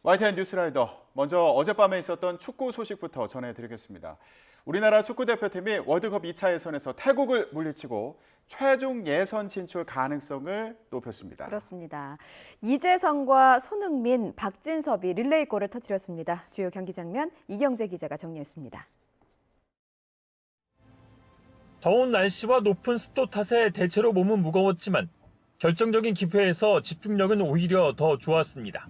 YTN 뉴스라이더, 먼저 어젯밤에 있었던 축구 소식부터 전해드리겠습니다. 우리나라 축구대표팀이 월드컵 2차 예선에서 태국을 물리치고 최종 예선 진출 가능성을 높였습니다. 그렇습니다. 이재성과 손흥민, 박진섭이 릴레이골을 터뜨렸습니다. 주요 경기 장면 이경재 기자가 정리했습니다. 더운 날씨와 높은 습도 탓에 대체로 몸은 무거웠지만 결정적인 기회에서 집중력은 오히려 더 좋았습니다.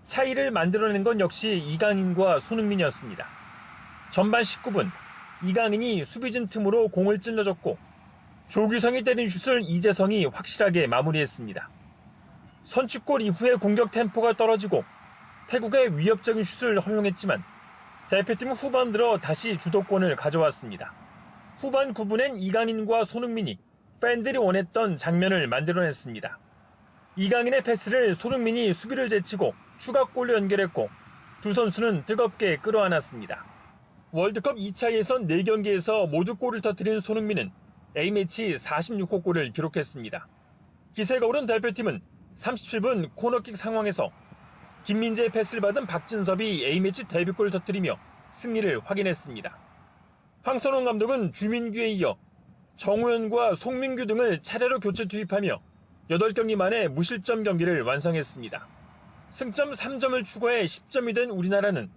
차이를 만들어낸 건 역시 이강인과 손흥민이었습니다. 전반 19분, 이강인이 수비진 틈으로 공을 찔러줬고 조규성이 때린 슛을 이재성이 확실하게 마무리했습니다. 선취골 이후에 공격 템포가 떨어지고 태국의 위협적인 슛을 허용했지만 대표팀은 후반 들어 다시 주도권을 가져왔습니다. 후반 9분엔 이강인과 손흥민이 팬들이 원했던 장면을 만들어냈습니다. 이강인의 패스를 손흥민이 수비를 제치고 추가골로 연결했고 두 선수는 뜨겁게 끌어안았습니다. 월드컵 2차 예선 4경기에서 모두 골을 터뜨린 손흥민은 A매치 46호 골을 기록했습니다. 기세가 오른 대표팀은 37분 코너킥 상황에서 김민재의 패스를 받은 박진섭이 A매치 데뷔골을 터뜨리며 승리를 확인했습니다. 황선홍 감독은 주민규에 이어 정우현과 송민규 등을 차례로 교체 투입하며 8경기 만에 무실점 경기를 완성했습니다. 승점 3점을 추가해 10점이 된 우리나라는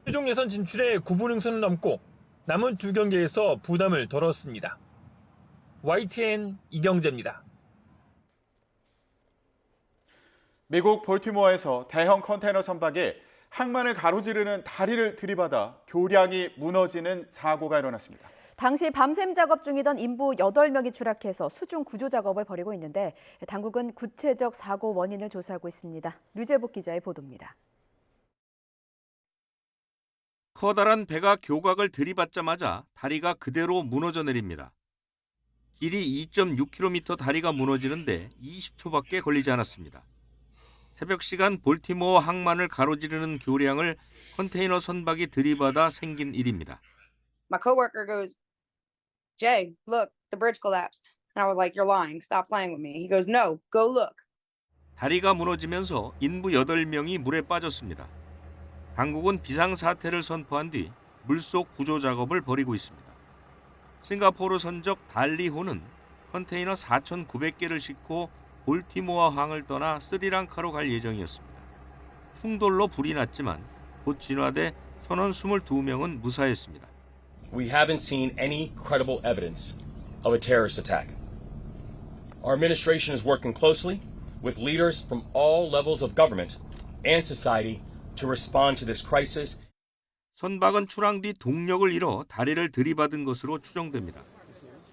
최종 예선 진출에 9분 응선을 넘고 남은 2경기에서 부담을 덜었습니다. YTN 이경재입니다. 미국 볼티모어에서 대형 컨테이너 선박이 항만을 가로지르는 다리를 들이받아 교량이 무너지는 사고가 일어났습니다. 당시 밤샘 작업 중이던 인부 8명이 추락해서 수중 구조 작업을 벌이고 있는데 당국은 구체적 사고 원인을 조사하고 있습니다. 류재복 기자의 보도입니다. 커다란 배가 교각을 들이받자마자 다리가 그대로 무너져 내립니다. 길이 2.6km 다리가 무너지는데 20초밖에 걸리지 않았습니다. 새벽 시간 볼티모어 항만을 가로지르는 교량을 컨테이너 선박이 들이받아 생긴 일입니다. My coworker goes, Jay, look, the bridge collapsed. And I was like, you're lying. Stop playing with me. He goes, no, go look. 다리가 무너지면서 인부 8명이 물에 빠졌습니다. 당국은 비상사태를 선포한 뒤 물속 구조 작업을 벌이고 있습니다. 싱가포르 선적 달리호는 컨테이너 4,900개를 싣고 볼티모어 항을 떠나 스리랑카로 갈 예정이었습니다. 충돌로 불이 났지만 곧 진화돼 선원 22명은 무사했습니다. We haven't seen any credible evidence of a terrorist attack. Our administration is working closely with leaders from all levels of government and society to respond to this crisis. 선박은 출항 뒤 동력을 잃어 다리를 들이받은 것으로 추정됩니다.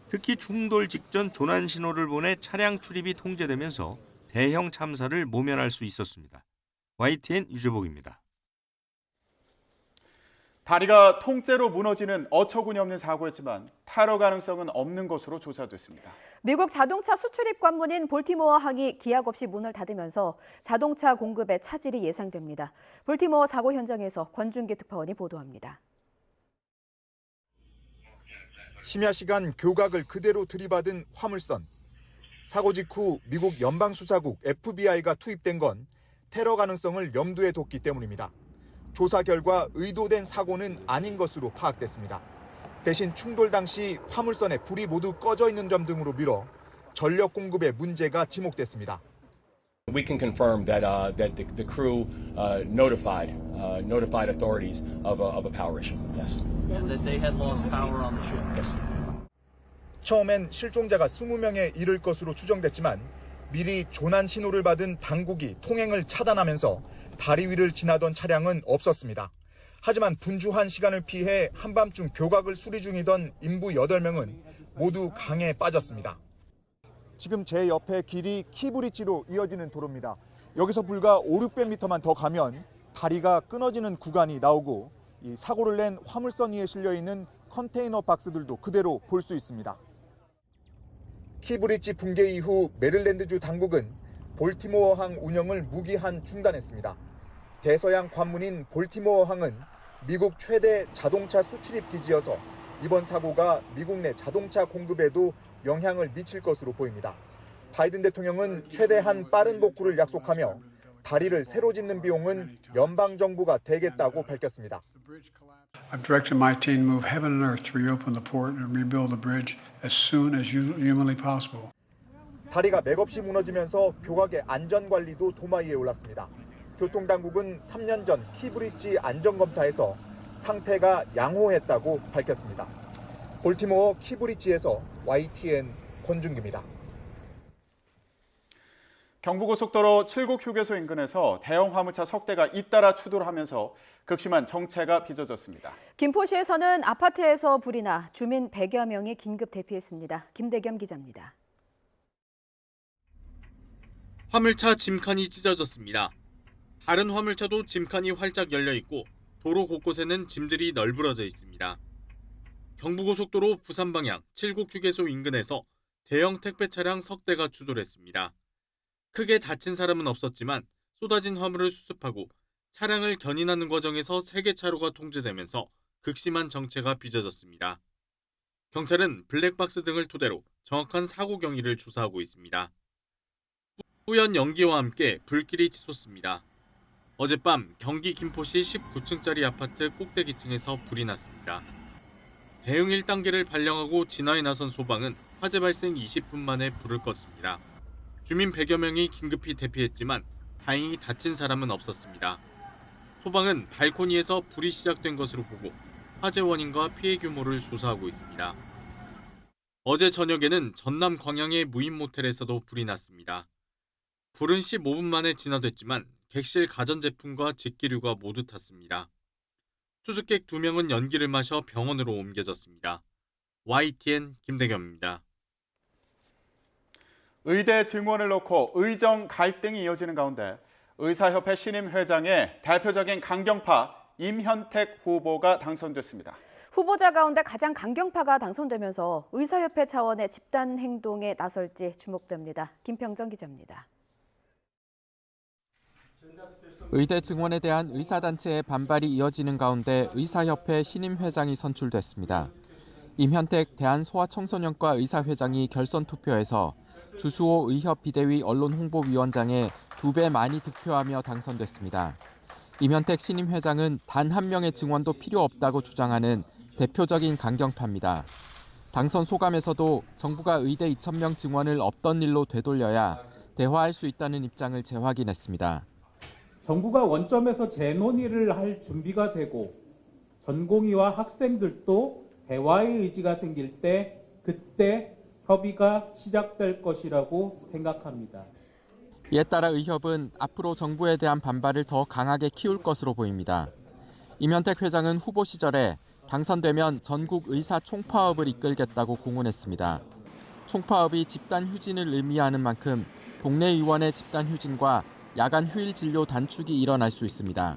특히 충돌 직전 조난 신호를 보내 차량 출입이 통제되면서 대형 참사를 모면할 수 있었습니다. YTN 유재복입니다. 다리가 통째로 무너지는 어처구니 없는 사고였지만 테러 가능성은 없는 것으로 조사됐습니다. 미국 자동차 수출입 관문인 볼티모어 항이 기약 없이 문을 닫으면서 자동차 공급에 차질이 예상됩니다. 볼티모어 사고 현장에서 권준기 특파원이 보도합니다. 심야 시간 교각을 그대로 들이받은 화물선. 사고 직후 미국 연방수사국 FBI가 투입된 건 테러 가능성을 염두에 뒀기 때문입니다. 조사 결과 의도된 사고는 아닌 것으로 파악됐습니다. 대신 충돌 당시 화물선에 불이 모두 꺼져 있는 점 등으로 미뤄 전력 공급에 문제가 지목됐습니다. We can confirm that the crew notified authorities of a power issue. Yes. And that they had lost power on the ship. Yes. 처음엔 실종자가 20명에 이를 것으로 추정됐지만 미리 조난 신호를 받은 당국이 통행을 차단하면서 다리 위를 지나던 차량은 없었습니다. 하지만 분주한 시간을 피해 한밤중 교각을 수리 중이던 인부 8명은 모두 강에 빠졌습니다. 지금 제 옆에 길이 키브리지로 이어지는 도로입니다. 여기서 불과 500~600m만 더 가면 다리가 끊어지는 구간이 나오고 이 사고를 낸 화물선 위에 실려있는 컨테이너 박스들도 그대로 볼 수 있습니다. 키브리지 붕괴 이후 메릴랜드주 당국은 볼티모어 항 운영을 무기한 중단했습니다. 대서양 관문인 볼티모어 항은 미국 최대 자동차 수출입 기지여서 이번 사고가 미국 내 자동차 공급에도 영향을 미칠 것으로 보입니다. 바이든 대통령은 최대한 빠른 복구를 약속하며 다리를 새로 짓는 비용은 연방정부가 대겠다고 밝혔습니다. I've directed my team to move heaven and earth to reopen the port and rebuild the bridge as soon as humanly possible. 다리가 맥없이 무너지면서 교각의 안전관리도 도마 위에 올랐습니다. 교통당국은 3년 전 키브리지 안전검사에서 상태가 양호했다고 밝혔습니다. 볼티모어 키브리지에서 YTN 권준기입니다. 경부고속도로 7국 휴게소 인근에서 대형 화물차 석 대가 잇따라 추돌하면서 극심한 정체가 빚어졌습니다. 김포시에서는 아파트에서 불이 나 주민 100여 명이 긴급 대피했습니다. 김대겸 기자입니다. 화물차 짐칸이 찢어졌습니다. 다른 화물차도 짐칸이 활짝 열려 있고 도로 곳곳에는 짐들이 널브러져 있습니다. 경부고속도로 부산 방향 7국 휴게소 인근에서 대형 택배 차량 석 대가 추돌했습니다. 크게 다친 사람은 없었지만 쏟아진 화물을 수습하고 차량을 견인하는 과정에서 3개 차로가 통제되면서 극심한 정체가 빚어졌습니다. 경찰은 블랙박스 등을 토대로 정확한 사고 경위를 조사하고 있습니다. 뿌연 연기와 함께 불길이 치솟습니다. 어젯밤 경기 김포시 19층짜리 아파트 꼭대기층에서 불이 났습니다. 대응 1단계를 발령하고 진화에 나선 소방은 화재 발생 20분 만에 불을 껐습니다. 주민 100여 명이 긴급히 대피했지만 다행히 다친 사람은 없었습니다. 소방은 발코니에서 불이 시작된 것으로 보고 화재 원인과 피해 규모를 조사하고 있습니다. 어제 저녁에는 전남 광양의 무인 모텔에서도 불이 났습니다. 불은 15분 만에 진화됐지만 객실 가전제품과 직기류가 모두 탔습니다. 투숙객 2명은 연기를 마셔 병원으로 옮겨졌습니다. YTN 김대겸입니다. 의대 증원을 놓고 의정 갈등이 이어지는 가운데 의사협회 신임 회장의 대표적인 강경파 임현택 후보가 당선됐습니다. 후보자 가운데 가장 강경파가 당선되면서 의사협회 차원의 집단 행동에 나설지 주목됩니다. 김평정 기자입니다. 의대 증원에 대한 의사단체의 반발이 이어지는 가운데 의사협회 신임 회장이 선출됐습니다. 임현택 대한소아청소년과 의사회장이 결선 투표에서 주수호 의협 비대위 언론홍보위원장에 2배 많이 득표하며 당선됐습니다. 임현택 신임 회장은 단 한 명의 증원도 필요 없다고 주장하는 대표적인 강경파입니다. 당선 소감에서도 정부가 의대 2,000명 증원을 없던 일로 되돌려야 대화할 수 있다는 입장을 재확인했습니다. 정부가 원점에서 재논의를 할 준비가 되고 전공의와 학생들도 대화의 의지가 생길 때 그때 협의가 시작될 것이라고 생각합니다. 이에 따라 의협은 앞으로 정부에 대한 반발을 더 강하게 키울 것으로 보입니다. 임현택 회장은 후보 시절에 당선되면 전국 의사 총파업을 이끌겠다고 공언했습니다. 총파업이 집단 휴진을 의미하는 만큼 동네 의원의 집단 휴진과 야간 휴일 진료 단축이 일어날 수 있습니다.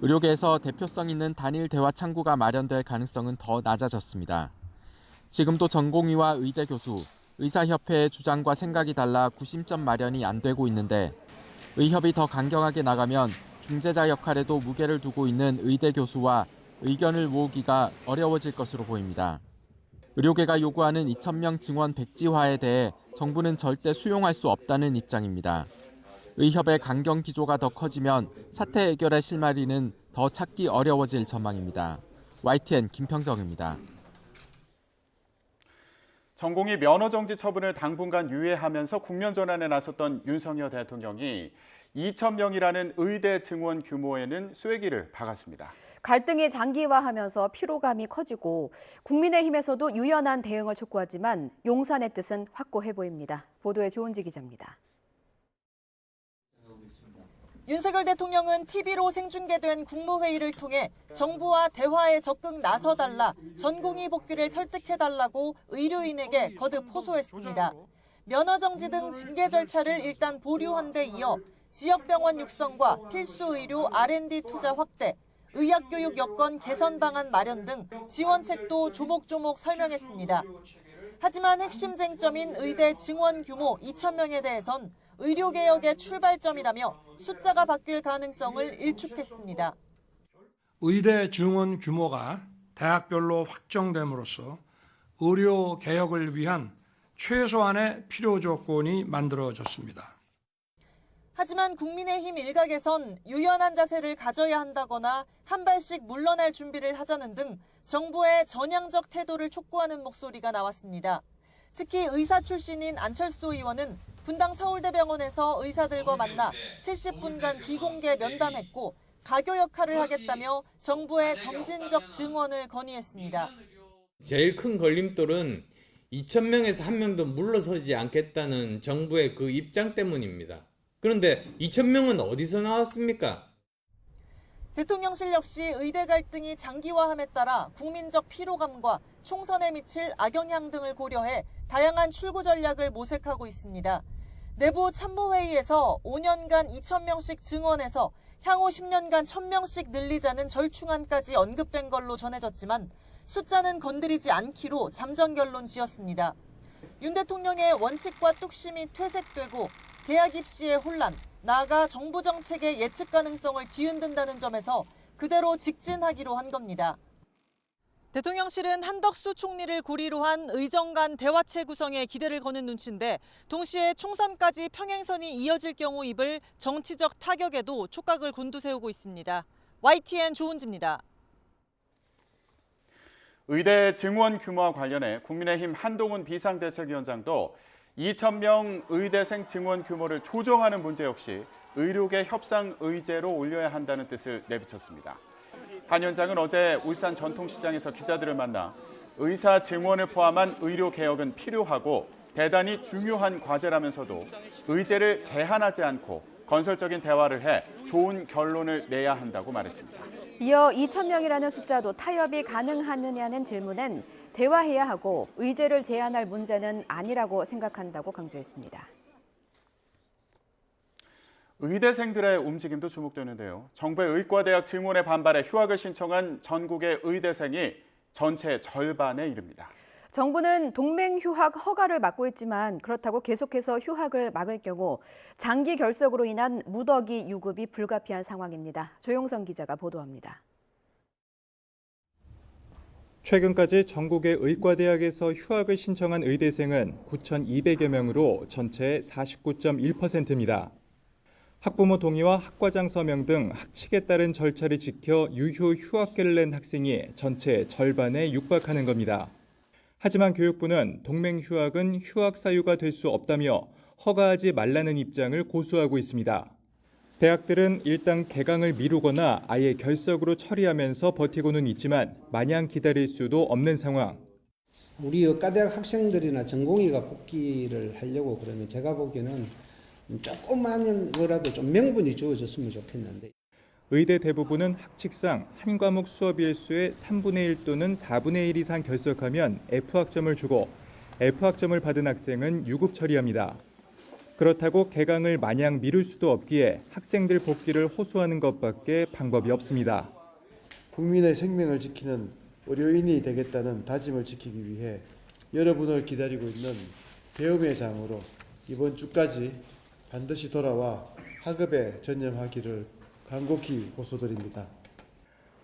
의료계에서 대표성 있는 단일 대화 창구가 마련될 가능성은 더 낮아졌습니다. 지금도 전공의와 의대 교수, 의사협회의 주장과 생각이 달라 구심점 마련이 안 되고 있는데 의협이 더 강경하게 나가면 중재자 역할에도 무게를 두고 있는 의대 교수와 의견을 모으기가 어려워질 것으로 보입니다. 의료계가 요구하는 2,000명 증원 백지화에 대해 정부는 절대 수용할 수 없다는 입장입니다. 의협의 강경 기조가 더 커지면 사태 해결의 실마리는 더 찾기 어려워질 전망입니다. YTN 김평정입니다. 전공의 면허 정지 처분을 당분간 유예하면서 국면 전환에 나섰던 윤석열 대통령이 2,000명이라는 의대 증원 규모에는 쐐기를 박았습니다. 갈등이 장기화하면서 피로감이 커지고 국민의힘에서도 유연한 대응을 촉구하지만 용산의 뜻은 확고해 보입니다. 보도에 조은지 기자입니다. 윤석열 대통령은 TV로 생중계된 국무회의를 통해 정부와 대화에 적극 나서달라, 전공의 복귀를 설득해달라고 의료인에게 거듭 호소했습니다. 면허정지 등 징계 절차를 일단 보류한 데 이어 지역병원 육성과 필수 의료 R&D 투자 확대, 의학교육 여건 개선 방안 마련 등 지원책도 조목조목 설명했습니다. 하지만 핵심 쟁점인 의대 증원 규모 2,000명에 대해선 의료개혁의 출발점이라며 숫자가 바뀔 가능성을 일축했습니다. 의대 증원 규모가 대학별로 확정됨으로써 의료개혁을 위한 최소한의 필요 조건이 만들어졌습니다. 하지만 국민의힘 일각에선 유연한 자세를 가져야 한다거나 한 발씩 물러날 준비를 하자는 등 정부의 전향적 태도를 촉구하는 목소리가 나왔습니다. 특히 의사 출신인 안철수 의원은 분당 서울대병원에서 의사들과 만나 70분간 비공개 면담했고 가교 역할을 하겠다며 정부의 점진적 증원을 건의했습니다. 제일 큰 걸림돌은 2,000명에서 1명도 물러서지 않겠다는 정부의 그 입장 때문입니다. 그런데 2,000명은 어디서 나왔습니까? 대통령실 역시 의대 갈등이 장기화함에 따라 국민적 피로감과 총선에 미칠 악영향 등을 고려해 다양한 출구 전략을 모색하고 있습니다. 내부 참모회의에서 5년간 2,000명씩 증원해서 향후 10년간 1,000명씩 늘리자는 절충안까지 언급된 걸로 전해졌지만 숫자는 건드리지 않기로 잠정 결론 지었습니다. 윤 대통령의 원칙과 뚝심이 퇴색되고 대학 입시의 혼란, 나아가 정부 정책의 예측 가능성을 뒤흔든다는 점에서 그대로 직진하기로 한 겁니다. 대통령실은 한덕수 총리를 고리로 한 의정 간 대화체 구성에 기대를 거는 눈치인데 동시에 총선까지 평행선이 이어질 경우 입을 정치적 타격에도 촉각을 곤두세우고 있습니다. YTN 조은지입니다. 의대 증원 규모와 관련해 국민의힘 한동훈 비상대책위원장도 2,000명 의대생 증원 규모를 조정하는 문제 역시 의료계 협상 의제로 올려야 한다는 뜻을 내비쳤습니다. 한 위원장은 어제 울산 전통시장에서 기자들을 만나 의사 증원을 포함한 의료 개혁은 필요하고 대단히 중요한 과제라면서도 의제를 제한하지 않고 건설적인 대화를 해 좋은 결론을 내야 한다고 말했습니다. 이어 2,000명이라는 숫자도 타협이 가능하느냐는 질문엔 대화해야 하고 의제를 제한할 문제는 아니라고 생각한다고 강조했습니다. 의대생들의 움직임도 주목되는데요. 정부의 의과대학 증원에 반발해 휴학을 신청한 전국의 의대생이 전체 절반에 이릅니다. 정부는 동맹 휴학 허가를 막고 있지만 그렇다고 계속해서 휴학을 막을 경우 장기 결석으로 인한 무더기 유급이 불가피한 상황입니다. 조용성 기자가 보도합니다. 최근까지 전국의 의과대학에서 휴학을 신청한 의대생은 9,200여 명으로 전체의 49.1%입니다. 학부모 동의와 학과장 서명 등 학칙에 따른 절차를 지켜 유효 휴학계를 낸 학생이 전체의 절반에 육박하는 겁니다. 하지만 교육부는 동맹 휴학은 휴학 사유가 될 수 없다며 허가하지 말라는 입장을 고수하고 있습니다. 대학들은 일단 개강을 미루거나 아예 결석으로 처리하면서 버티고는 있지만 마냥 기다릴 수도 없는 상황. 우리 의과대학 학생들이나 전공의가 복귀를 하려고 그러면 제가 보기에는 조금만 거라도 좀 명분이 주어졌으면 좋겠는데. 의대 대부분은 학칙상 한 과목 수업 일수의 3분의 1 또는 4분의 1 이상 결석하면 F학점을 주고 F학점을 받은 학생은 유급 처리합니다. 그렇다고 개강을 마냥 미룰 수도 없기에 학생들 복귀를 호소하는 것밖에 방법이 없습니다. 국민의 생명을 지키는 의료인이 되겠다는 다짐을 지키기 위해 여러분을 기다리고 있는 배움의 장으로 이번 주까지 반드시 돌아와 학업에 전념하기를 간곡히 호소드립니다.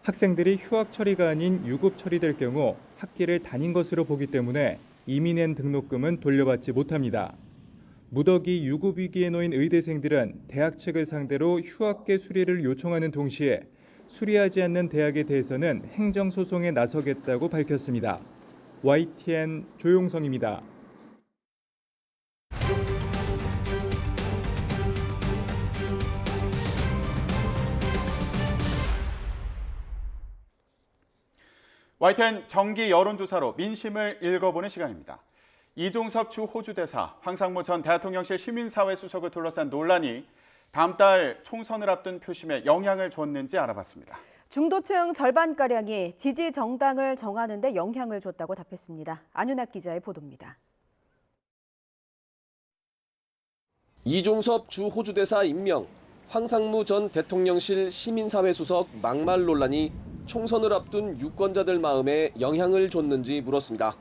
학생들이 휴학 처리가 아닌 유급 처리될 경우 학기를 다닌 것으로 보기 때문에 이미 낸 등록금은 돌려받지 못합니다. 무더기 유급 위기에 놓인 의대생들은 대학 측을 상대로 휴학계 수리를 요청하는 동시에 수리하지 않는 대학에 대해서는 행정소송에 나서겠다고 밝혔습니다. YTN 조용성입니다. YTN 정기 여론조사로 민심을 읽어보는 시간입니다. 이종섭 주 호주 대사, 황상무 전 대통령실 시민사회 수석을 둘러싼 논란이 다음 달 총선을 앞둔 표심에 영향을 줬는지 알아봤습니다. 중도층 절반가량이 지지 정당을 정하는 데 영향을 줬다고 답했습니다. 안윤학 기자의 보도입니다. 이종섭 주 호주 대사 임명, 황상무 전 대통령실 시민사회 수석 막말 논란이 총선을 앞둔 유권자들 마음에 영향을 줬는지 물었습니다.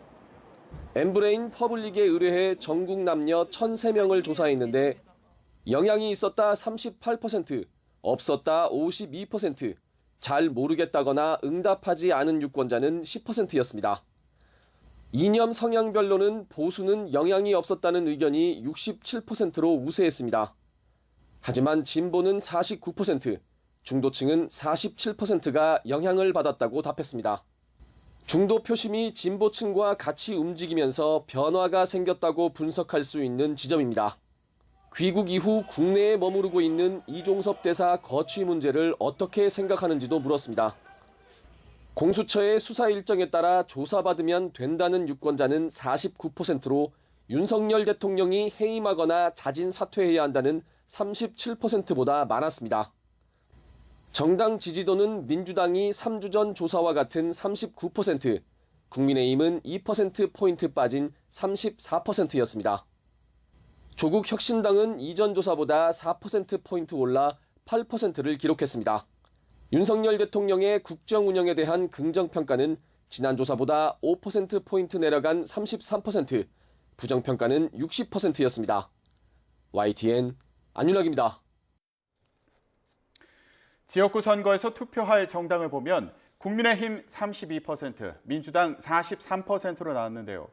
엠브레인 퍼블릭에 의뢰해 전국 남녀 1,003명을 조사했는데 영향이 있었다 38%, 없었다 52%, 잘 모르겠다거나 응답하지 않은 유권자는 10%였습니다. 이념 성향별로는 보수는 영향이 없었다는 의견이 67%로 우세했습니다. 하지만 진보는 49%, 중도층은 47%가 영향을 받았다고 답했습니다. 중도 표심이 진보층과 같이 움직이면서 변화가 생겼다고 분석할 수 있는 지점입니다. 귀국 이후 국내에 머무르고 있는 이종섭 대사 거취 문제를 어떻게 생각하는지도 물었습니다. 공수처의 수사 일정에 따라 조사받으면 된다는 유권자는 49%로 윤석열 대통령이 해임하거나 자진 사퇴해야 한다는 37%보다 많았습니다. 정당 지지도는 민주당이 3주 전 조사와 같은 39%, 국민의힘은 2%포인트 빠진 34%였습니다. 조국 혁신당은 이전 조사보다 4%포인트 올라 8%를 기록했습니다. 윤석열 대통령의 국정 운영에 대한 긍정평가는 지난 조사보다 5%포인트 내려간 33%, 부정평가는 60%였습니다. YTN 안윤학입니다. 지역구 선거에서 투표할 정당을 보면 국민의힘 32%, 민주당 43%로 나왔는데요.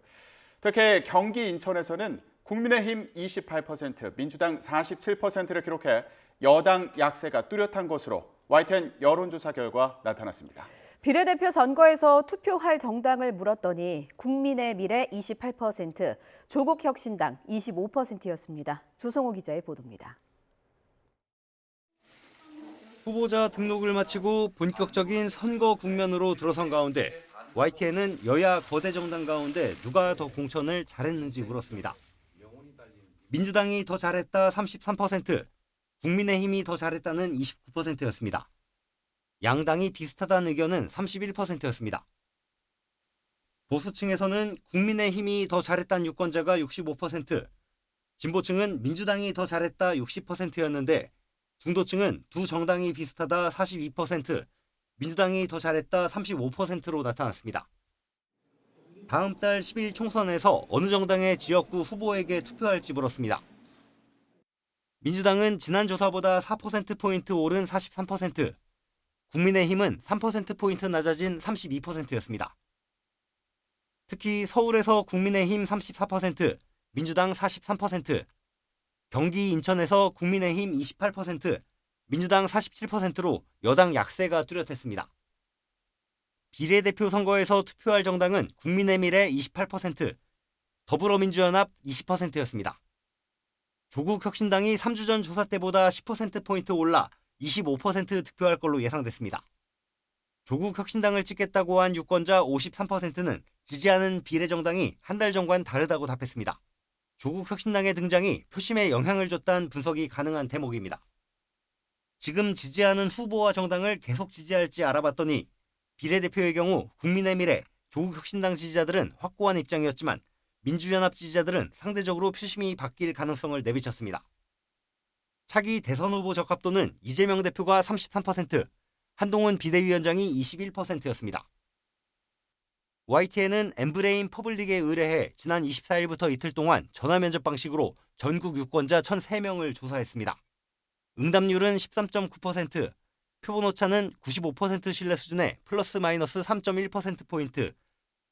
특히 경기 인천에서는 국민의힘 28%, 민주당 47%를 기록해 여당 약세가 뚜렷한 것으로 YTN 여론조사 결과 나타났습니다. 비례대표 선거에서 투표할 정당을 물었더니 국민의 미래 28%, 조국혁신당 25%였습니다. 조성호 기자의 보도입니다. 후보자 등록을 마치고 본격적인 선거 국면으로 들어선 가운데 YTN은 여야 거대 정당 가운데 누가 더 공천을 잘했는지 물었습니다. 민주당이 더 잘했다 33%, 국민의힘이 더 잘했다는 29%였습니다. 양당이 비슷하다는 의견은 31%였습니다. 보수층에서는 국민의힘이 더 잘했다는 유권자가 65%, 진보층은 민주당이 더 잘했다 60%였는데 중도층은 두 정당이 비슷하다 42%, 민주당이 더 잘했다 35%로 나타났습니다. 다음 달 10일 총선에서 어느 정당의 지역구 후보에게 투표할지 물었습니다. 민주당은 지난 조사보다 4%포인트 오른 43%, 국민의힘은 3%포인트 낮아진 32%였습니다. 특히 서울에서 국민의힘 34%, 민주당 43%, 경기 인천에서 국민의힘 28%, 민주당 47%로 여당 약세가 뚜렷했습니다. 비례대표 선거에서 투표할 정당은 국민의미래 28%, 더불어민주연합 20%였습니다. 조국혁신당이 3주 전 조사 때보다 10%포인트 올라 25% 득표할 걸로 예상됐습니다. 조국혁신당을 찍겠다고 한 유권자 53%는 지지하는 비례정당이 한 달 전과는 다르다고 답했습니다. 조국혁신당의 등장이 표심에 영향을 줬다는 분석이 가능한 대목입니다. 지금 지지하는 후보와 정당을 계속 지지할지 알아봤더니 비례대표의 경우 국민의미래, 조국혁신당 지지자들은 확고한 입장이었지만 민주연합 지지자들은 상대적으로 표심이 바뀔 가능성을 내비쳤습니다. 차기 대선 후보 적합도는 이재명 대표가 33%, 한동훈 비대위원장이 21%였습니다. YTN은 엠브레인 퍼블릭에 의뢰해 지난 24일부터 이틀 동안 전화 면접 방식으로 전국 유권자 1,003명을 조사했습니다. 응답률은 13.9%, 표본 오차는 95% 신뢰 수준에 플러스 마이너스 3.1%포인트,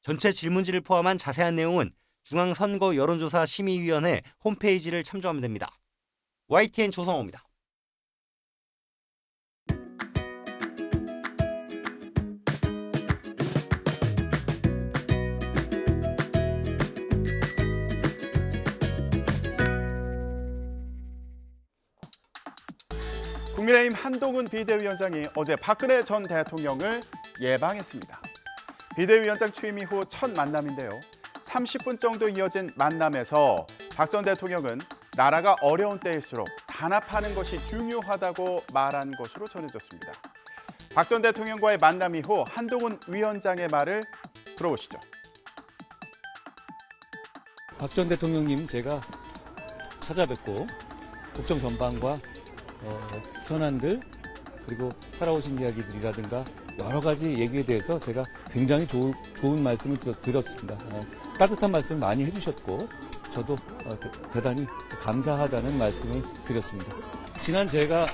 전체 질문지를 포함한 자세한 내용은 중앙선거 여론조사 심의위원회 홈페이지를 참조하면 됩니다. YTN 조성호입니다. 국민의힘 한동훈 비대위원장이 어제 박근혜 전 대통령을 예방했습니다. 비대위원장 취임 이후 첫 만남인데요. 30분 정도 이어진 만남에서 박 전 대통령은 나라가 어려운 때일수록 단합하는 것이 중요하다고 말한 것으로 전해졌습니다. 박 전 대통령과의 만남 이후 한동훈 위원장의 말을 들어보시죠. 박 전 대통령님 제가 찾아뵙고 국정 전반과 현안들 그리고 살아오신 이야기들이라든가 여러 가지 얘기에 대해서 제가 굉장히 좋은 말씀을 드렸습니다. 따뜻한 말씀 많이 해주셨고 저도 대단히 감사하다는 말씀을 드렸습니다. 지난 제가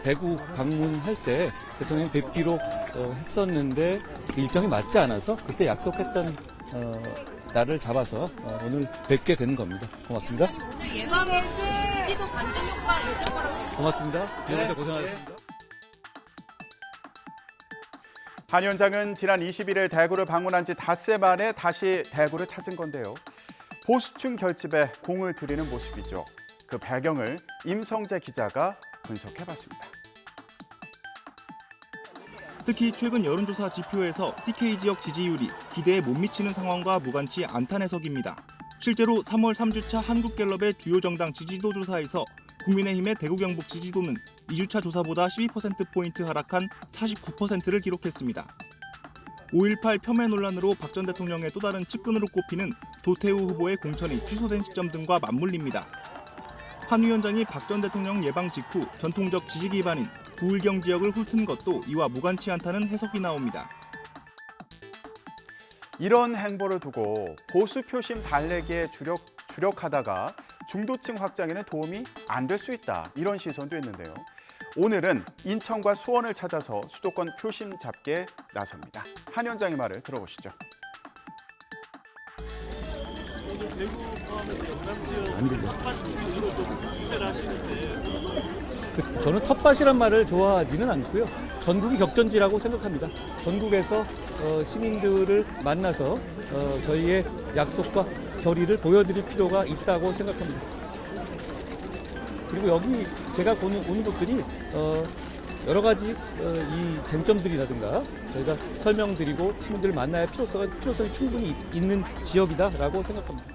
대구 방문할 때 대통령 뵙기로 했었는데 일정이 맞지 않아서 그때 약속했던 날을 잡아서 오늘 뵙게 된 겁니다. 고맙습니다. 예방을 내리도 반전 효과 있을 거라고. 고맙습니다. 여러분들 고생하셨습니다. 한 위원장은 지난 21일 대구를 방문한 지 닷새 만에 다시 대구를 찾은 건데요. 보수층 결집에 공을 들이는 모습이죠. 그 배경을 임성재 기자가 분석해봤습니다. 특히 최근 여론조사 지표에서 TK 지역 지지율이 기대에 못 미치는 상황과 무관치 않다는 해석입니다. 실제로 3월 3주차 한국갤럽의 주요 정당 지지도 조사에서 국민의힘의 대구 경북 지지도는 2주차 조사보다 12%포인트 하락한 49%를 기록했습니다. 5.18 폄훼 논란으로 박 전 대통령의 또 다른 측근으로 꼽히는 도태우 후보의 공천이 취소된 시점 등과 맞물립니다. 한 위원장이 박 전 대통령 예방 직후 전통적 지지 기반인 부울경 지역을 훑은 것도 이와 무관치 않다는 해석이 나옵니다. 이런 행보를 두고 보수 표심 달래기에 주력하다가 중도층 확장에는 도움이 안 될 수 있다. 이런 시선도 있는데요. 오늘은 인천과 수원을 찾아서 수도권 표심 잡기에 나섭니다. 한 위원장의 말을 들어보시죠. 저는 텃밭이란 말을 좋아하지는 않고요. 전국이 격전지라고 생각합니다. 전국에서 시민들을 만나서 저희의 약속과 결의를 보여드릴 필요가 있다고 생각합니다. 그리고 여기 제가 오는 곳들이 여러 가지 이 쟁점들이라든가 저희가 설명드리고 시민들을 만나야 필요성이 충분히 있는 지역이다라고 생각합니다.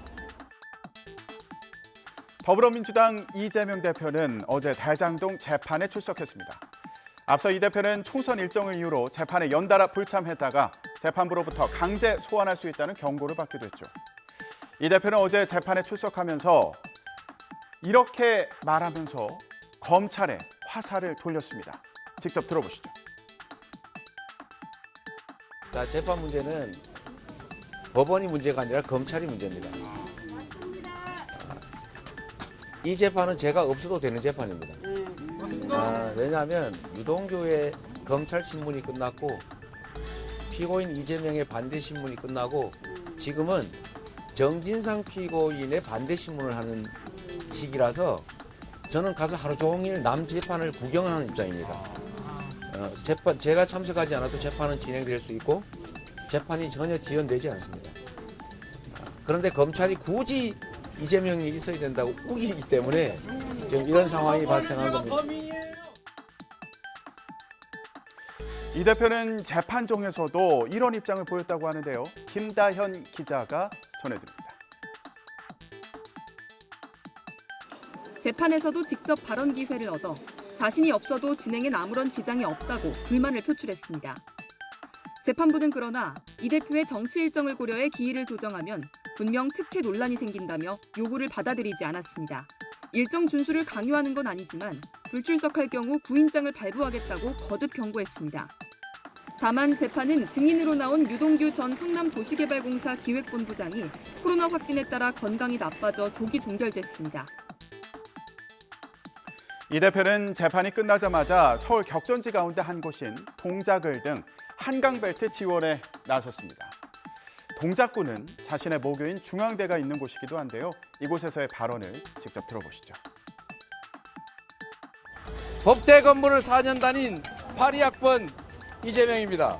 더불어민주당 이재명 대표는 어제 대장동 재판에 출석했습니다. 앞서 이 대표는 총선 일정을 이유로 재판에 연달아 불참했다가 재판부로부터 강제 소환할 수 있다는 경고를 받기도 했죠. 이 대표는 어제 재판에 출석하면서 이렇게 말하면서 검찰에 화살을 돌렸습니다. 직접 들어보시죠. 자, 재판 문제는 법원이 문제가 아니라 검찰이 문제입니다. 이 재판은 제가 없어도 되는 재판입니다. 왜냐하면 유동규의 검찰 신문이 끝났고 피고인 이재명의 반대 신문이 끝나고 지금은 정진상 피고인의 반대 신문을 하는 시기라서 저는 가서 하루 종일 남 재판을 구경하는 입장입니다. 제가 참석하지 않아도 재판은 진행될 수 있고 재판이 전혀 지연되지 않습니다. 그런데 검찰이 굳이 이재명이 있어야 된다고 우기기 때문에 지금 이런 상황이 발생한 겁니다. 이 대표는 재판정에서도 이런 입장을 보였다고 하는데요. 김다현 기자가 전해드립니다. 재판에서도 직접 발언 기회를 얻어 자신이 없어도 진행엔 아무런 지장이 없다고 불만을 표출했습니다. 재판부는 그러나 이 대표의 정치 일정을 고려해 기일을 조정하면 분명 특혜 논란이 생긴다며 요구를 받아들이지 않았습니다. 일정 준수를 강요하는 건 아니지만 불출석할 경우 구인장을 발부하겠다고 거듭 경고했습니다. 다만 재판은 증인으로 나온 유동규 전 성남도시개발공사 기획본부장이 코로나 확진에 따라 건강이 나빠져 조기 종결됐습니다. 이 대표는 재판이 끝나자마자 서울 격전지 가운데 한 곳인 동작을 등 한강벨트 지원에 나섰습니다. 동작구는 자신의 모교인 중앙대가 있는 곳이기도 한데요. 이곳에서의 발언을 직접 들어보시죠. 법대 건물을 4년 다닌 82학번 이재명입니다.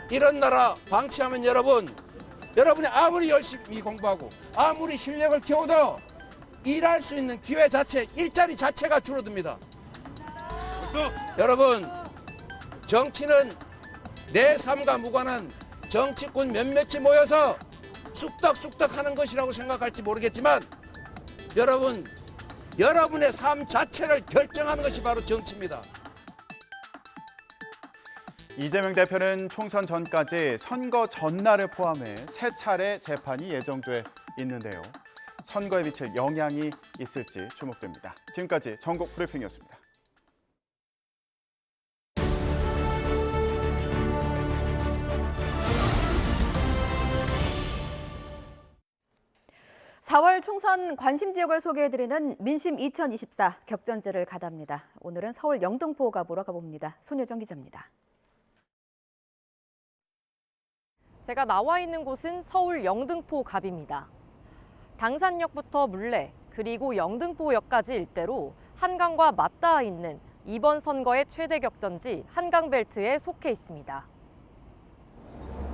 이런 나라 방치하면 여러분이 아무리 열심히 공부하고 아무리 실력을 키워도 일할 수 있는 기회 자체, 일자리 자체가 줄어듭니다. 여러분, 정치는 내 삶과 무관한 정치꾼 몇몇이 모여서 쑥덕쑥덕 하는 것이라고 생각할지 모르겠지만 여러분의 삶 자체를 결정하는 것이 바로 정치입니다. 이재명 대표는 총선 전까지 선거 전날을 포함해 3차례 재판이 예정돼 있는데요. 선거에 미칠 영향이 있을지 주목됩니다. 지금까지 전국 브리핑이었습니다. (4월) 총선 관심 지역을 소개해드리는 민심 2024 격전지를 가답니다. 오늘은 서울 영등포 갑으로 가봅니다. 손효정 기자입니다. 제가 나와 있는 곳은 서울 영등포 갑입니다. 당산역부터 물레, 그리고 영등포역까지 일대로 한강과 맞닿아 있는 이번 선거의 최대 격전지 한강벨트에 속해 있습니다.